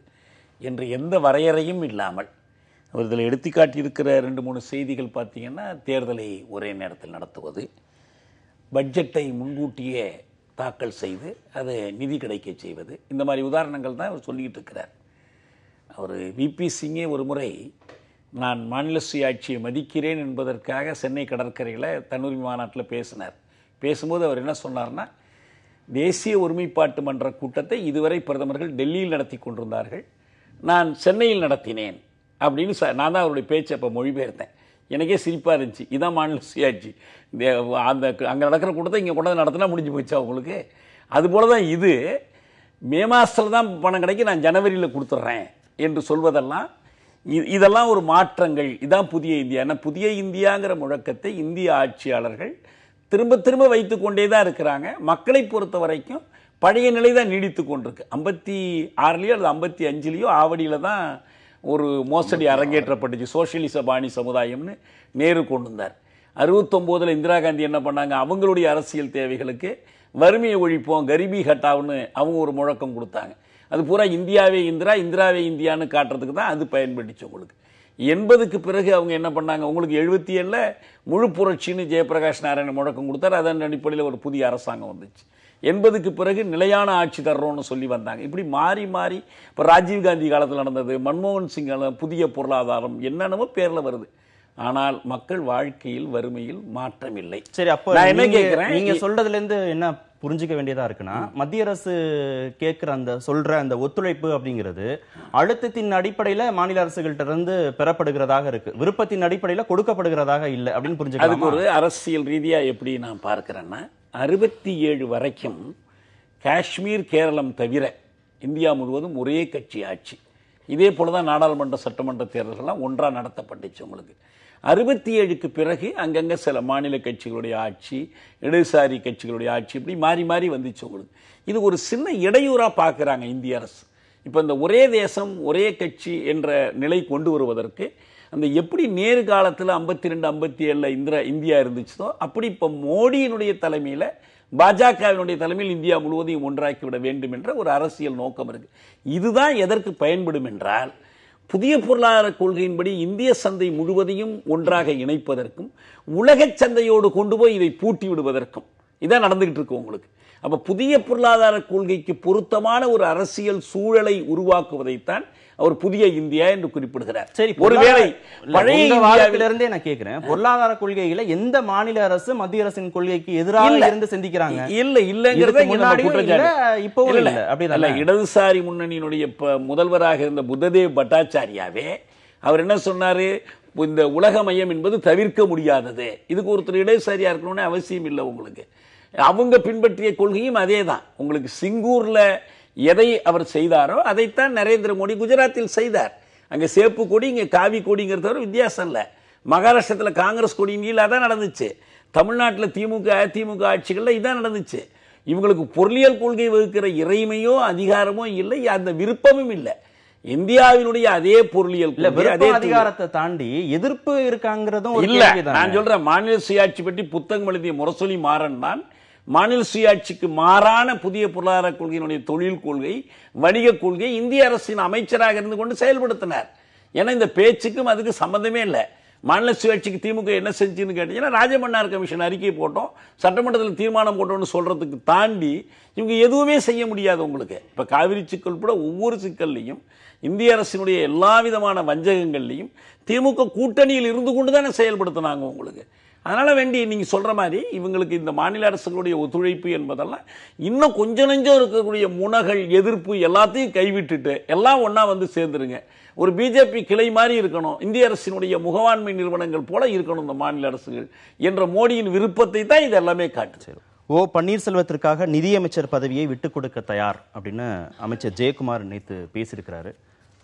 என்று எந்த வரையறையும் இல்லாமல் அவர் இதில் எடுத்துக்காட்டியிருக்கிற 2-3 செய்திகள் பார்த்தீங்கன்னா, தேர்தலை ஒரே நேரத்தில் நடத்துவது, பட்ஜெட்டை முன்கூட்டியே தாக்கல் செய்து அது நிதி கிடைக்க செய்வது, இந்த மாதிரி உதாரணங்கள் தான் அவர் சொல்லிக்கிட்டு இருக்கிறார். அவர் விபி சிங்கே ஒரு முறை நான் மாநில சுயாட்சியை மதிக்கிறேன் என்பதற்காக சென்னை கடற்கரையில் தன்னுரிமை மாநாட்டில் பேசினார். பேசும்போது அவர் என்ன சொன்னார்னா, தேசிய ஒருமைப்பாட்டு மன்ற கூட்டத்தை இதுவரை பிரதமர்கள் டெல்லியில் நடத்தி கொண்டிருந்தார்கள், நான் சென்னையில் நடத்தினேன் அப்படின்னு நான் தான் அவருடைய பேச்சை அப்போ மொழிபெயர்த்தேன். எனக்கே சிரிப்பாக இருந்துச்சு. இதான் மாநில சுயாட்சி, அந்த அங்கே நடக்கிற கூட்டத்தை இங்கே கொண்டாந்து நடத்தினா முடிஞ்சு போச்சா உங்களுக்கு? அதுபோல தான் இது மே மாதத்தில் தான் பணம் கிடைக்கும், நான் ஜனவரியில் கொடுத்துட்றேன் என்று சொல்வதெல்லாம் இதெல்லாம் ஒரு மாற்றங்கள். இதான் புதிய இந்தியா. ஏன்னா புதிய இந்தியாங்கிற முழக்கத்தை இந்திய ஆட்சியாளர்கள் திரும்ப திரும்ப வைத்து கொண்டே தான் இருக்கிறாங்க. மக்களை பொறுத்த வரைக்கும் பழைய நிலை தான் நீடித்து கொண்டிருக்கு. 56 அல்லது 55 ஆவடியில் தான் ஒரு மோசடி அரங்கேற்றப்பட்டுச்சு. சோசியலிச பாணி சமுதாயம்னு நேரு கொண்டு வந்தார். 69 இந்திரா காந்தி என்ன பண்ணாங்க, அவங்களுடைய அரசியல் தேவைகளுக்கு வறுமையை ஒழிப்போம், கரிபி ஹட்டாவுன்னு அவங்க ஒரு முழக்கம் கொடுத்தாங்க. அது பூரா இந்தியாவே இந்திரா, இந்திராவே இந்தியான்னு காட்டுறதுக்கு தான் அது பயன்பட்டுச்சு. உங்களுக்கு 80க்கு பிறகு அவங்க என்ன பண்ணாங்க, உங்களுக்கு 77 முழு புரட்சின்னு ஜெயபிரகாஷ் நாராயணன் முழக்கம் கொடுத்தார். அதன் அடிப்படையில் ஒரு புதிய அரசாங்கம் வந்துச்சு. 80க்கு பிறகு நிலையான ஆட்சி தர்றோம்னு சொல்லி வந்தாங்க. இப்படி மாறி மாறி இப்போ ராஜீவ்காந்தி காலத்தில் நடந்தது, மன்மோகன் சிங் புதிய பொருளாதாரம் என்னென்னமோ பேரில் வருது. ஆனால் மக்கள் வாழ்க்கையில் வறுமையில் மாற்றம் இல்லை. சரி, அப்போ நான் என்ன கேட்கிறேன், நீங்க சொல்றதுல இருந்து என்ன புரிஞ்சுக்க வேண்டியதா இருக்குன்னா, மத்திய அரசு கேட்கிற அந்த சொல்ற அந்த ஒத்துழைப்பு அப்படிங்கிறது அழுத்தத்தின் அடிப்படையில மாநில அரசுகள்ட்ட இருந்து பெறப்படுகிறதாக இருக்கு, விருப்பத்தின் அடிப்படையில கொடுக்கப்படுகிறதாக இல்லை அப்படின்னு புரிஞ்சுக்கலாம். அதுக்கு ஒரு அரசியல் ரீதியா எப்படி நான் பார்க்கிறேன்னா, 67 வரைக்கும் காஷ்மீர், கேரளம் தவிர இந்தியா முழுவதும் ஒரே கட்சி ஆட்சி. இதே போலதான் நாடாளுமன்ற சட்டமன்ற தேர்தல்கள்லாம் ஒன்றா நடத்தப்பட்டுச்சு. உங்களுக்கு 67க்கு பிறகு அங்கங்க சில மாநில கட்சிகளுடைய ஆட்சி, இடதுசாரி கட்சிகளுடைய ஆட்சி, இப்படி மாறி மாறி வந்துச்சு. உங்களுக்கு இது ஒரு சின்ன இடையூறா பார்க்குறாங்க இந்திய அரசு. இப்போ இந்த ஒரே தேசம் ஒரே கட்சி என்ற நிலை கொண்டு வருவதற்கு அந்த எப்படி நேரு காலத்தில் 52, 57 இந்தியா இருந்துச்சோ அப்படி இப்போ மோடியினுடைய தலைமையில், பாஜகவினுடைய தலைமையில் இந்தியா முழுவதையும் ஒன்றாக்கிவிட வேண்டும் என்ற ஒரு அரசியல் நோக்கம் இருக்கு. இதுதான் எதற்கு பயன்படும் என்றால், புதிய பொருளாதார கொள்கையின்படி இந்திய சந்தை முழுவதையும் ஒன்றாக இணைப்பதற்கும் உலக சந்தையோடு கொண்டு போய் இதை பூட்டி விடுவதற்கும் இதான் நடந்துகிட்டு இருக்கு உங்களுக்கு. அப்ப புதிய பொருளாதார கொள்கைக்கு பொருத்தமான ஒரு அரசியல் சூழலை உருவாக்குவதைத்தான் அவர் புதிய இந்தியா என்று குறிப்பிடுகிறார். சரி, ஒருவேளை பழைய இந்தியாவிலிருந்தே நான் கேட்கிறேன், பொருளாதார கொள்கையில எந்த மாநில அரசு மத்திய அரசின் கொள்கைக்கு எதிராக இருந்து சிந்திக்கிறாங்க? இல்லங்கிறத இப்போ இல்ல. அப்படி இடதுசாரி முன்னணியினுடைய முதல்வராக இருந்த புத்ததேவ் பட்டாச்சாரியாவே அவர் என்ன சொன்னாரு, இந்த உலக மையம் என்பது தவிர்க்க முடியாதது. இதுக்கு ஒருத்தர் இடதுசாரியா இருக்கணும்னு அவசியம் இல்லை. உங்களுக்கு அவங்க பின்பற்றிய கொள்கையும் அதே தான். உங்களுக்கு சிங்கூர்ல எதை அவர் செய்தாரோ அதைத்தான் நரேந்திர மோடி குஜராத்தில் செய்தார். அங்க சேப்பு கொடி, இங்க காவி கொடிங்கிறத வித்தியாசம் இல்லை. மகாராஷ்டிரத்தில் காங்கிரஸ் கொடியின் கீழ் அதான் நடந்துச்சு. தமிழ்நாட்டில் திமுக அதிமுக ஆட்சிகள்ல இதான் நடந்துச்சு. இவங்களுக்கு பொருளியல் கொள்கை வகுக்கிற இறைமையோ அதிகாரமோ இல்லை, அந்த விருப்பமும் இல்லை. இந்தியாவினுடைய அதே பொருளியல் அதே அதிகாரத்தை தாண்டி எதிர்ப்பு இருக்காங்கிறதும் இல்ல. நான் சொல்றேன், மாநில சுயாட்சி பற்றி புத்தகம் எழுதிய முரசொலி மாறன் தான் மாநில சுயாட்சிக்கு மாறான புதிய பொருளாதார கொள்கையினுடைய தொழில் கொள்கை, வணிக கொள்கை இந்திய அரசின் அமைச்சராக இருந்து கொண்டு செயல்படுத்தினார். ஏன்னா இந்த பேச்சுக்கும் அதுக்கு சம்பந்தமே இல்லை. மாநில சுயாட்சிக்கு திமுக என்ன செஞ்சுன்னு கேட்டீங்கன்னா, ராஜமன்னார் கமிஷன் அறிக்கை போட்டோம், சட்டமன்றத்தில் தீர்மானம் போட்டோம்னு சொல்றதுக்கு தாண்டி இவங்க எதுவுமே செய்ய முடியாது. உங்களுக்கு இப்ப காவிரி சிக்கல் கூட ஒவ்வொரு சிக்கல்லையும் இந்திய அரசினுடைய எல்லா விதமான வஞ்சகங்கள்லையும் திமுக கூட்டணியில் இருந்து கொண்டு தானே செயல்படுத்தினாங்க உங்களுக்கு. அதனால வேண்டி நீங்க சொல்ற மாதிரி இவங்களுக்கு இந்த மாநில அரசுகளுடைய ஒத்துழைப்பு என்பதெல்லாம் இன்னும் கொஞ்சம் நெஞ்சம் இருக்கக்கூடிய முனகள், எதிர்ப்பு எல்லாத்தையும் கைவிட்டுட்டு எல்லாம் ஒன்னா வந்து சேர்ந்துருங்க. ஒரு பிஜேபி கிளை மாதிரி இருக்கணும், இந்திய அரசினுடைய முகவாண்மை நிறுவனங்கள் போல இருக்கணும் இந்த மாநில அரசுகள் என்ற மோடியின் விருப்பத்தை தான் இது எல்லாமே காட்டு. ஓ பன்னீர்செல்வத்திற்காக நிதியமைச்சர் பதவியை விட்டுக் கொடுக்க தயார் அப்படின்னு அமைச்சர் ஜெயக்குமார் நேற்று பேசியிருக்கிறாரு.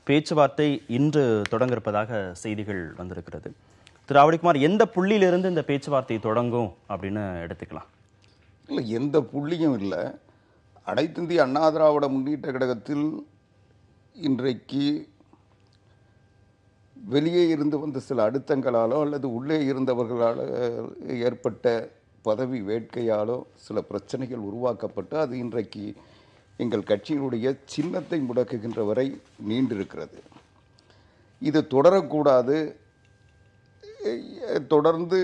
பேச்சுவார்த்தை இன்று தொடங்க இருப்பதாக செய்திகள் வந்திருக்கிறது. திரு ஆவடிக்குமார், எந்த புள்ளியிலிருந்து இந்த பேச்சுவார்த்தை தொடங்கும் அப்படின்னு எடுத்துக்கலாம்? இல்லை, எந்த புள்ளியும் இல்லை. அனைத்து இந்திய அண்ணா திராவிட முன்னேற்ற கழகத்தில் இன்றைக்கு வெளியே இருந்து வந்த சில அழுத்தங்களாலோ அல்லது உள்ளே இருந்தவர்களால் ஏற்பட்ட பதவி வேட்கையாலோ சில பிரச்சனைகள் உருவாக்கப்பட்டு அது இன்றைக்கு எங்கள் கட்சியினுடைய சின்னத்தை முடக்குகின்ற வரை நீண்டிருக்கிறது. இது தொடரக்கூடாது. தொடர்ந்து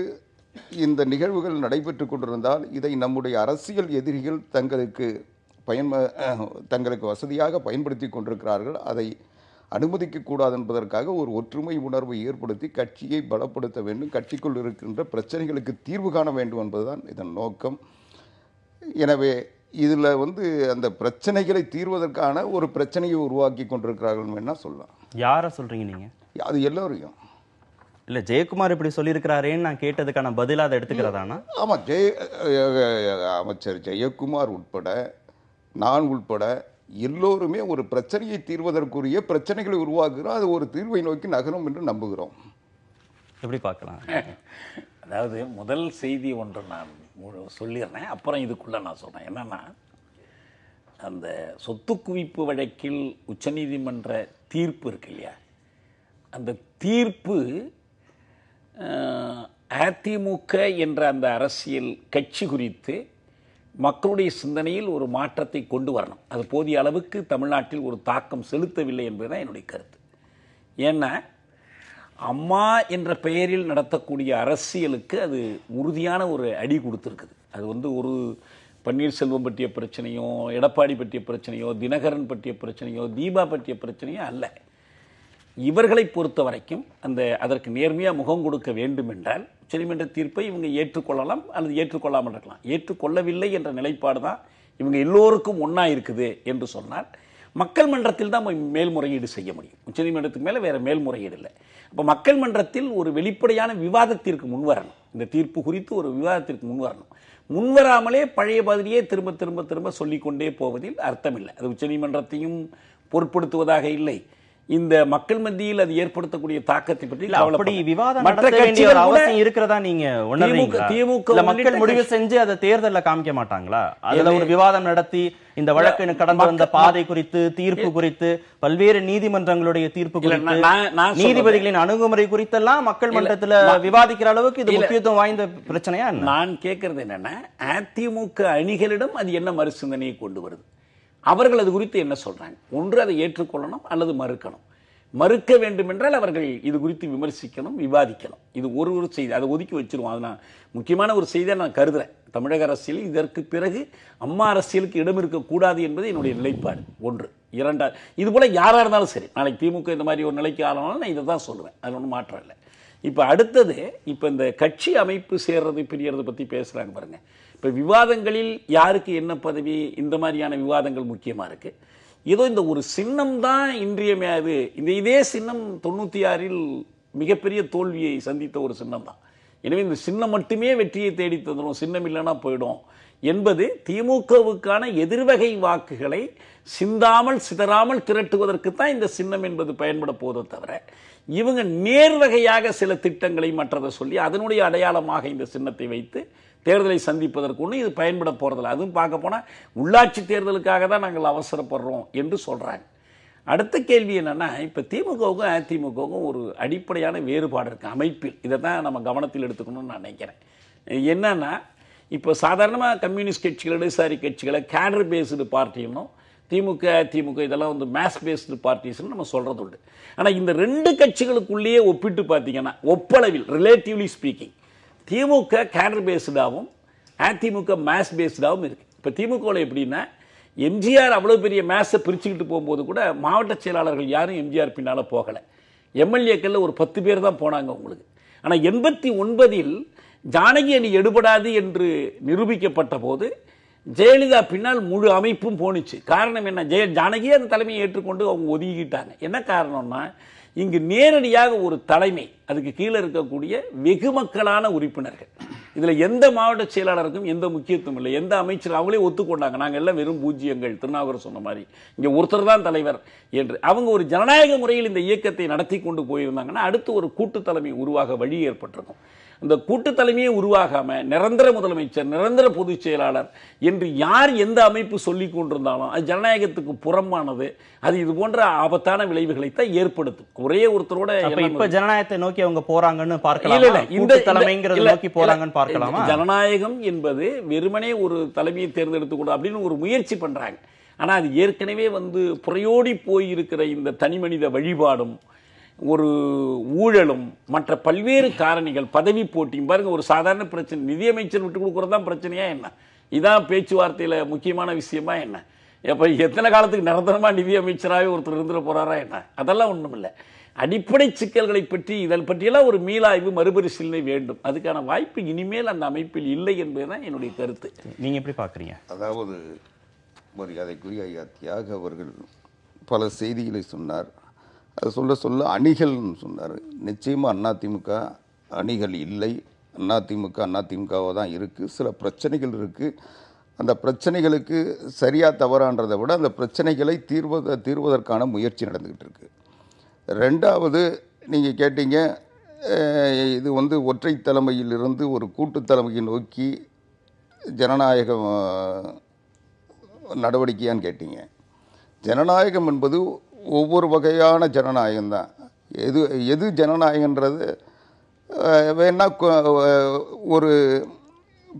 இந்த நிகழ்வுகள் நடைபெற்று கொண்டிருந்தால் இதை நம்முடைய அரசியல் எதிரிகள் தங்களுக்கு வசதியாக பயன்படுத்தி கொண்டிருக்கிறார்கள். அதை அனுமதிக்கக்கூடாது என்பதற்காக ஒரு ஒற்றுமை உணர்வை ஏற்படுத்தி கட்சியை பலப்படுத்த வேண்டும், கட்சிக்குள் இருக்கின்ற பிரச்சனைகளுக்கு தீர்வு காண வேண்டும் என்பதுதான் இதன் நோக்கம். எனவே இதில் அந்த பிரச்சனைகளை தீர்வதற்கான ஒரு பிரச்சனையை உருவாக்கி கொண்டிருக்கிறார்கள் வேணா சொல்லலாம். யாரை சொல்றீங்க நீங்க? அது எல்லோரையும். இல்ல, ஜெயக்குமார் இப்படி சொல்லியிருக்கிறாரேன்னு நான் கேட்டதுக்கான பதிலாக அதை எடுத்துக்கிறதானா? ஆமா, அமைச்சர் ஜெயக்குமார் உட்பட நான் உட்பட எல்லோருமே ஒரு பிரச்சனையை தீர்வதற்குரிய பிரச்சனைகளை உருவாக்குகிறோம். அது ஒரு தீர்வை நோக்கி நகரும் என்று நம்புகிறோம். எப்படி பார்க்கலாம்? அதாவது முதல் செய்தி ஒன்று நான் சொல்லிடுறேன், அப்புறம் இதுக்குள்ள நான் சொல்றேன். என்னன்னா, அந்த சொத்து குவிப்பு வழக்கில் உச்சநீதிமன்ற தீர்ப்பு இருக்கு இல்லையா, அந்த தீர்ப்பு அதிமுக என்ற அந்த அரசியல் கட்சி குறித்து மக்களுடைய சிந்தனையில் ஒரு மாற்றத்தை கொண்டு வரணும். அது போதிய அளவுக்கு தமிழ்நாட்டில் ஒரு தாக்கம் செலுத்தவில்லை என்பதுதான் என்னுடைய கருத்து. ஏன்னா அம்மா என்ற பெயரில் நடத்தக்கூடிய அரசியலுக்கு அது உறுதியான ஒரு அடி கொடுத்துருக்குது. அது ஒரு பன்னீர்செல்வம் பற்றிய பிரச்சனையோ, எடப்பாடி பற்றிய பிரச்சனையோ, தினகரன் பற்றிய பிரச்சனையோ, தீபா பற்றிய பிரச்சனையோ அல்ல. இவர்களை பொறுத்த வரைக்கும் அதற்கு நேர்மையாக முகம் கொடுக்க வேண்டும் என்றால் உச்சநீதிமன்ற தீர்ப்பை இவங்க ஏற்றுக்கொள்ளலாம் அல்லது ஏற்றுக்கொள்ளாமல் இருக்கலாம். ஏற்றுக்கொள்ளவில்லை என்ற நிலைப்பாடு தான் இவங்க எல்லோருக்கும் ஒன்றா இருக்குது என்று சொன்னால் மக்கள் மன்றத்தில் தான் மேல்முறையீடு செய்ய முடியும். உச்சநீதிமன்றத்துக்கு மேலே வேற மேல்முறையீடு இல்லை. அப்போ மக்கள் மன்றத்தில் ஒரு வெளிப்படையான விவாதத்திற்கு முன்வரணும். இந்த தீர்ப்பு குறித்து ஒரு விவாதத்திற்கு முன்வரணும். முன்வராமலே பழைய மாதிரியே திரும்ப திரும்ப திரும்ப சொல்லிக்கொண்டே போவதில் அர்த்தமில்லை. அது உச்சநீதிமன்றத்தையும் பொருட்படுத்துவதாக இல்லை. இந்த மக்கள் மத்தியில் அது ஏற்படுத்தக்கூடிய தாக்கத்தை பற்றி மற்ற கட்சிகள் அவசியம் இருக்கிறதா நீங்க உணர்றீங்களா? திமுக மக்கள் முடிவு செஞ்சு அதை தேர்தல்ல காமிக்க மாட்டாங்களா? அதுல ஒரு விவாதம் நடத்தி இந்த வழக்கு கடந்து வந்த பாதை குறித்து, தீர்ப்பு குறித்து, பல்வேறு நீதிமன்றங்களுடைய தீர்ப்பு குறித்து, நீதிபதிகளின் அணுகுமுறை குறித்தெல்லாம் மக்கள் மன்றத்துல விவாதிக்கிற அளவுக்கு இது முக்கியத்துவம் வாய்ந்த பிரச்சனையா? நான் கேட்கறது என்னன்னா, அதிமுக அணிகளிடம் அது என்ன மறுசிந்தனையை கொண்டு வருது? அவர்கள் அது குறித்து என்ன சொல்றாங்க? ஒன்று அதை ஏற்றுக்கொள்ளணும் அல்லது மறுக்கணும். மறுக்க வேண்டும் என்றால் அவர்கள் இது குறித்து விமர்சிக்கணும், விவாதிக்கணும். இது ஒரு செய்தி, அதை ஒதுக்கி வச்சிருவோம். அது நான் முக்கியமான ஒரு செய்தியை நான் கருதுறேன். தமிழக அரசியல் இதற்கு பிறகு அம்மா அரசியலுக்கு இடம் இருக்கக்கூடாது என்பது என்னுடைய நிலைப்பாடு. ஒன்று. இரண்டாவது, இது போல யாரா இருந்தாலும் சரி, நாளைக்கு திமுக இந்த மாதிரி ஒரு நிலைக்கு ஆளானாலும் நான் இதை தான் சொல்லுவேன். அதில் ஒன்றும் மாற்றம் இல்லை. இப்போ அடுத்தது, இப்போ இந்த கட்சி அமைப்பு சேர்றது பிரியறதை பற்றி பேசுகிறாங்க பாருங்க. இப்போ விவாதங்களில் யாருக்கு என்ன பதவி, இந்த மாதிரியான விவாதங்கள் முக்கியமாக இருக்குது. ஏதோ இந்த ஒரு சின்னம் தான் இன்றியமையாது. இதே சின்னம் 96இல் மிகப்பெரிய தோல்வியை சந்தித்த ஒரு சின்னம் தான். எனவே இந்த சின்னம் மட்டுமே வெற்றியை தேடி தந்துடும், சின்னம் இல்லைன்னா போயிடும் என்பது திமுகவுக்கான எதிர்வகை வாக்குகளை சிந்தாமல் சிதறாமல் திரட்டுவதற்கு தான் இந்த சின்னம் என்பது பயன்பட போதோ தவிர, இவங்க நேர்வகையாக சில திட்டங்களை மற்றதை சொல்லி அதனுடைய அடையாளமாக இந்த சின்னத்தை வைத்து தேர்தலை சந்திப்பதற்கு ஒன்று இது பயன்பட போறதில்லை. அதுவும் பார்க்க போனால் உள்ளாட்சி தேர்தலுக்காக தான் நாங்கள் அவசரப்படுறோம் என்று சொல்றாங்க. அடுத்த கேள்வி என்னன்னா, இப்போ திமுகவுக்கும் அதிமுகவுக்கும் ஒரு அடிப்படையான வேறுபாடு இருக்கு அமைப்பில். இதை தான் நம்ம கவனத்தில் எடுத்துக்கணும்னு நான் நினைக்கிறேன். என்னன்னா, இப்போ சாதாரணமாக கம்யூனிஸ்ட் கட்சிகள், இடதுசாரி கட்சிகளை கேடர் பேஸ்டு பார்ட்டினும் திமுக அதிமுக இதெல்லாம் வந்து மேஸ் பேஸ்டு பார்ட்டிஸ்னு நம்ம சொல்றது உண்டு. ஆனால் இந்த ரெண்டு கட்சிகளுக்குள்ளேயே ஒப்பிட்டு பார்த்தீங்கன்னா ஒப்பளவில் ரிலேட்டிவ்லி ஸ்பீக்கிங் திமுக கேடர் பேஸ்டாகவும் அதிமுக மேஸ் பேஸ்டாகவும் இருக்கு. இப்போ திமுகவில் எப்படின்னா, எம்ஜிஆர் அவ்வளோ பெரிய மேஸை பிரிச்சுக்கிட்டு போகும்போது கூட மாவட்ட செயலாளர்கள் யாரும் எம்ஜிஆர் பின்னால் போகலை. எம்எல்ஏக்களில் ஒரு 10 பேர் தான் போனாங்க உங்களுக்கு. ஆனால் 89 ஜானகி அணி எடுபடாது என்று நிரூபிக்கப்பட்ட போது ஜெயலலிதா பின்னால் முழு அமைப்பும் போணுச்சு. காரணம் என்ன? ஜானகியே அந்த தலைமையை ஏற்றுக்கொண்டு அவங்க ஒதுக்கிட்டாங்க. என்ன காரணம்னா, இங்கு நேரடியாக ஒரு தலைமை, அதுக்கு கீழே இருக்கக்கூடிய வெகு மக்களான உறுப்பினர்கள். இதில் எந்த மாவட்ட செயலாளருக்கும் எந்த முக்கியத்துவம் இல்லை, எந்த அமைச்சர் அவங்களே ஒத்துக்கொண்டாங்க. நாங்கள் எல்லாம் வெறும் பூஜ்ஜியங்கள், திருநாவுக்கரசர் சொன்ன மாதிரி இங்கே ஒருத்தர் தான் தலைவர் என்று. அவங்க ஒரு ஜனநாயக முறையில் இந்த இயக்கத்தை நடத்தி கொண்டு போயிருந்தாங்கன்னா அடுத்து ஒரு கூட்டு தலைமை உருவாக வழி ஏற்பட்டிருக்கும். இந்த கூட்டு தலைமையே உருவாகாம நிரந்தர முதலமைச்சர், நிரந்தர பொதுச் செயலாளர் என்று யார் எந்த அமைப்பு சொல்லிக் கொண்டிருந்தாலும் அது ஜனநாயகத்துக்கு புறம்பானது. அது இது போன்ற ஆபத்தான விளைவுகளை தான் ஏற்படுத்தும். ஒரே ஒருத்தரோட இப்ப ஜனநாயகத்தை நோக்கி அவங்க போறாங்கன்னு பார்க்கலாம். இந்த தலைமைங்கிறத நோக்கி போறாங்கன்னு பார்க்கலாமா? ஜனநாயகம் என்பது வெறுமனே ஒரு தலைமையை தேர்ந்தெடுத்துக் கொண்டு அப்படின்னு ஒரு முயற்சி பண்றாங்க. ஆனா அது ஏற்கனவே வந்து புறையோடி போயிருக்கிற இந்த தனி மனித வழிபாடும் ஒரு ஊழலும் மற்ற பல்வேறு காரணிகள், பதவி போட்டியும் பாருங்க. ஒரு சாதாரண பிரச்சனை, நிதியமைச்சர் விட்டு கொடுக்கறதுதான் பிரச்சனையா என்ன? இதான் பேச்சுவார்த்தையில முக்கியமான விஷயமா என்ன? எப்ப எத்தனை காலத்துக்கு நிரந்தரமா நிதியமைச்சராகவே ஒருத்தர் இருந்துட போறாரா என்ன? அதெல்லாம் ஒண்ணும் இல்லை. அடிப்படை சிக்கல்களை பற்றி இதன் பற்றியெல்லாம் ஒரு மீளாய்வு, மறுபரிசீலனை வேண்டும். அதுக்கான வாய்ப்பு இனிமேல் அந்த அமைப்பில் இல்லை என்பதுதான் என்னுடைய கருத்து. நீங்க எப்படி பாக்குறீங்க? அதாவது மரியாதைக்குரிய ஐயா தியாக அவர்கள் பல செய்திகளை சொன்னார். அது சொல்ல அணிகள்னு சொன்னார். நிச்சயமாக அதிமுக அணிகள் இல்லை. அதிமுகவாக தான் இருக்குது. சில பிரச்சனைகள் இருக்குது. அந்த பிரச்சனைகளுக்கு சரியா தவறான்றதை விட அந்த பிரச்சனைகளை தீர்வதற்கான முயற்சி நடந்துக்கிட்டு இருக்கு. ரெண்டாவது, நீங்கள் கேட்டீங்க, இது வந்து ஒற்றை தலைமையிலிருந்து ஒரு கூட்டு தலைமையை நோக்கி ஜனநாயக நடவடிக்கையான்னு கேட்டீங்க. ஜனநாயகம் என்பது ஒவ்வொரு வகையான ஜனநாயகம் தான். எது ஜனநாயகன்றது வேணா ஒரு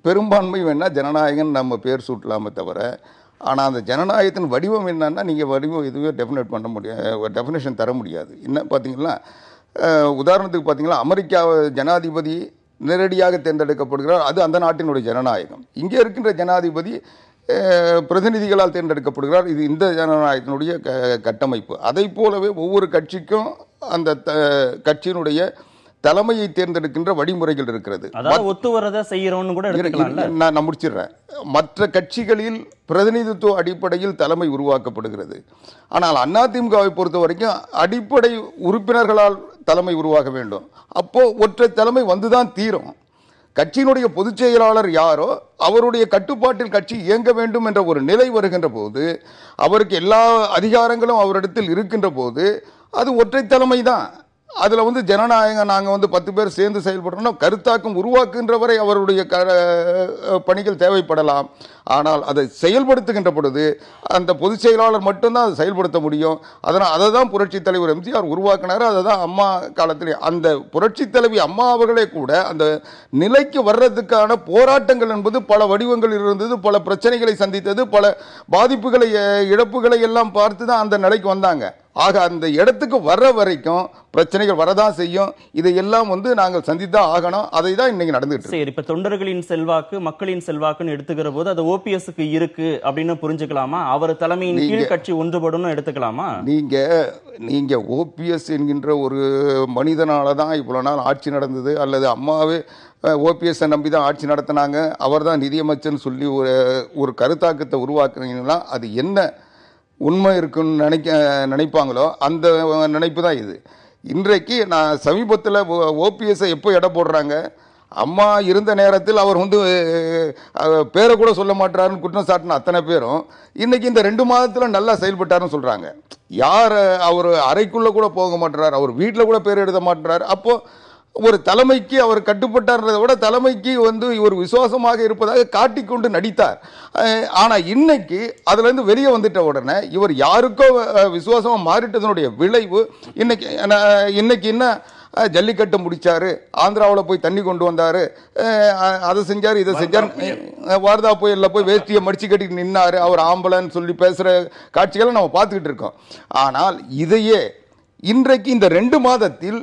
பெரும்பான்மை வேணா ஜனநாயகம் நம்ம பேர் சூட்டலாமே தவிர, ஆனால் அந்த ஜனநாயகத்தின் வடிவம் என்னன்னா நீங்கள் வடிவம் எதுவே டெஃபினேஷன் தர முடியாது. என்ன பார்த்தீங்கன்னா, உதாரணத்துக்கு பார்த்தீங்கன்னா, அமெரிக்கா ஜனாதிபதி நேரடியாக தேர்ந்தெடுக்கப்படுகிறார். அது அந்த நாட்டினுடைய ஜனநாயகம். இங்கே இருக்கின்ற ஜனாதிபதி பிரதிநிதிகளால் தேர்ந்தெடுக்கப்படுகிறார். இது இந்த ஜனநாயகத்தினுடைய கட்டமைப்பு. அதை போலவே ஒவ்வொரு கட்சிக்கும் அந்த கட்சியினுடைய தலைமையை தேர்ந்தெடுக்கின்ற வழிமுறைகள் இருக்கிறது. ஒத்து வரத செய்யறோம்னு கூட நான் முடிச்சிடுறேன். மற்ற கட்சிகளில் பிரதிநிதித்துவ அடிப்படையில் தலைமை உருவாக்கப்படுகிறது. ஆனால் அதிமுகவை பொறுத்த வரைக்கும் அடிப்படை உறுப்பினர்களால் தலைமை உருவாக வேண்டும். அப்போ ஒற்றை தலைமை வந்துதான் தீரும். கட்சியினுடைய பொதுச் செயலாளர் யாரோ அவருடைய கட்டுப்பாட்டில் கட்சி இயங்க வேண்டும் என்ற ஒரு நிலை வருகின்ற போது, அவருக்கு எல்லா அதிகாரங்களும் அவரிடத்தில் இருக்கின்ற போது அது ஒற்றை தலைமை தான். அதுல வந்து ஜனநாயகம் நாங்கள் வந்து 10 பேர் சேர்ந்து செயல்படுறோம்னா கருத்தாக்கம் உருவாக்குகின்றவரை அவருடைய பணிகள் தேவைப்படலாம். ஆனால் அதை செயல்படுத்துகின்ற பொழுது அந்த பொதுச் செயலாளர் மட்டும்தான் அதை செயல்படுத்த முடியும். அதனால் அதை தான் புரட்சி தலைவர் எம்ஜிஆர் உருவாக்கினார். அதை தான் அம்மா காலத்திலே அந்த புரட்சி தலைவி அம்மா அவர்களே கூட அந்த நிலைக்கு வர்றதுக்கான போராட்டங்கள் என்பது பல வடிவங்களில் இருந்தது, பல பிரச்சனைகளை சந்தித்தது, பல பாதிப்புகளை இழப்புகளை எல்லாம் பார்த்து தான் அந்த நிலைக்கு வந்தாங்க. ஆக அந்த இடத்துக்கு வர்ற வரைக்கும் பிரச்சனைகள் வரதான் செய்யும். இதையெல்லாம் வந்து நாங்கள் சந்தித்தான் ஆகணும். அதை தான் இன்னைக்கு நடந்துட்டு இருக்கு. சரி, இப்ப தொண்டர்களின் செல்வாக்கு, மக்களின் செல்வாக்குன்னு எடுத்துக்கிற போது அது ஓபிஎஸ்க்கு இருக்கு அப்படின்னு புரிஞ்சுக்கலாமா? அவர் தலைமையின் கீழ் கட்சி ஒன்றுபடும் எடுத்துக்கலாமா? நீங்க ஓபிஎஸ் என்கின்ற ஒரு மனிதனால தான் இவ்வளவு நாள் ஆட்சி நடந்தது, அல்லது அம்மாவே ஓபிஎஸ் நம்பி தான் ஆட்சி நடத்தினாங்க, அவர் தான் நிதியமைச்சர்னு சொல்லி ஒரு கருத்தாக்கத்தை உருவாக்குறீங்கன்னா அது என்ன உண்மை இருக்குன்னு நினைப்பாங்களோ அந்த நினைப்பு தான் இது. இன்றைக்கு நான் சமீபத்தில் ஓபிஎஸ்ஸை எப்போ எடை போடுறாங்க, அம்மா இருந்த நேரத்தில் அவர் வந்து பேரை கூட சொல்ல மாட்டாருன்னு குற்றம் சாட்டின அத்தனை பேரும் இன்னைக்கு இந்த 2 மாதத்துல நல்லா செயல்பட்டாருன்னு சொல்றாங்க. யார் அவர் அறைக்குள்ள கூட போக மாட்டார், அவர் வீட்டில் கூட பேர் எழுத மாட்டார். அப்போ ஒரு தலைமைக்கு அவர் கட்டுப்பட்டார்ன்றதை விட தலைமைக்கு வந்து இவர் விசுவாசமாக இருப்பதாக காட்டிக்கொண்டு நடித்தார். ஆனா இன்னைக்கு அதுல இருந்து வெளியே வந்துட்ட உடனே இவர் யாருக்கோ விசுவாசமா மாறிட்டதனுடைய விளைவு இன்னைக்கு என்ன ஜல்லிக்கட்டு முடிச்சாரு, ஆந்திராவில் போய் தண்ணி கொண்டு வந்தாரு, அதை செஞ்சாரு, இதை செஞ்சாரு, வார்தா புயல்ல போய் வேஷ்டியை மடிச்சு கட்டிட்டு நின்னாரு, அவர் ஆம்பளைன்னு சொல்லி பேசுற காட்சிகளை நம்ம பார்த்துக்கிட்டு இருக்கோம். ஆனால் இதையே இன்றைக்கு இந்த 2 மாதத்தில்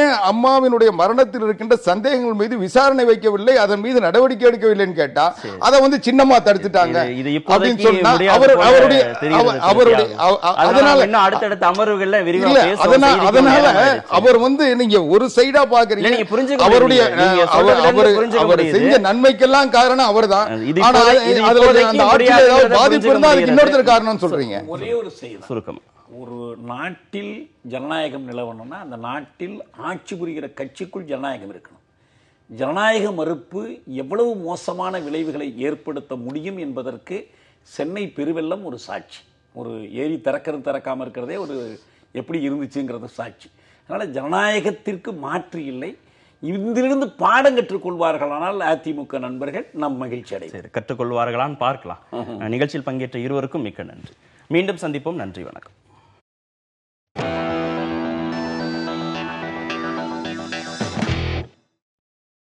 ஏன் அம்மாவினுடைய மரணத்தில் இருக்கின்ற சந்தேகங்கள் மீது விசாரணை வைக்கவில்லை, அதன் மீது நடவடிக்கை எடுக்கவில்லைன்னு கேட்டா அதை வந்து சின்னமா தடுத்துட்டாங்க அப்படின்னு சொன்னா அதனால அவர் வந்து நீங்க ஒரு சைடா பாக்குறீங்க. அவருடைய அவர் செஞ்ச நன்மைக்கெல்லாம் காரணம் அவர் தான். ஆனா அதுல அந்த ஆட்சியில் ஏதாவது பாதிப்பு இருந்தா அதுக்கு இன்னொருத்தர் காரணம் சொல்றீங்க. ஒரே ஒரு செய்தி சுருக்கம். ஒரு நாட்டில் ஜனநாயகம் நிலவணும்னா அந்த நாட்டில் ஆட்சி புரிகிற கட்சிக்குள் ஜனநாயகம் இருக்கணும். ஜனநாயக மறுப்பு எவ்வளவு மோசமான விளைவுகளை ஏற்படுத்த முடியும் என்பதற்கு சென்னை பெருவெள்ளம் ஒரு சாட்சி. ஒரு ஏரி திறக்காம இருக்கிறதே ஒரு எப்படி இருந்துச்சுங்கிறது சாட்சி. அதனால ஜனநாயகத்திற்கு மாற்று இல்லை. இதிலிருந்து பாடம் கற்றுக்கொள்வார்களானால் அதிமுக நண்பர்கள் நம் மகிழ்ச்சி அடைவார்கள். கற்றுக்கொள்வார்களான்னு பார்க்கலாம். நிகழ்ச்சியில் பங்கேற்ற இருவருக்கும் மிக்க நன்றி. மீண்டும் சந்திப்போம். நன்றி, வணக்கம்.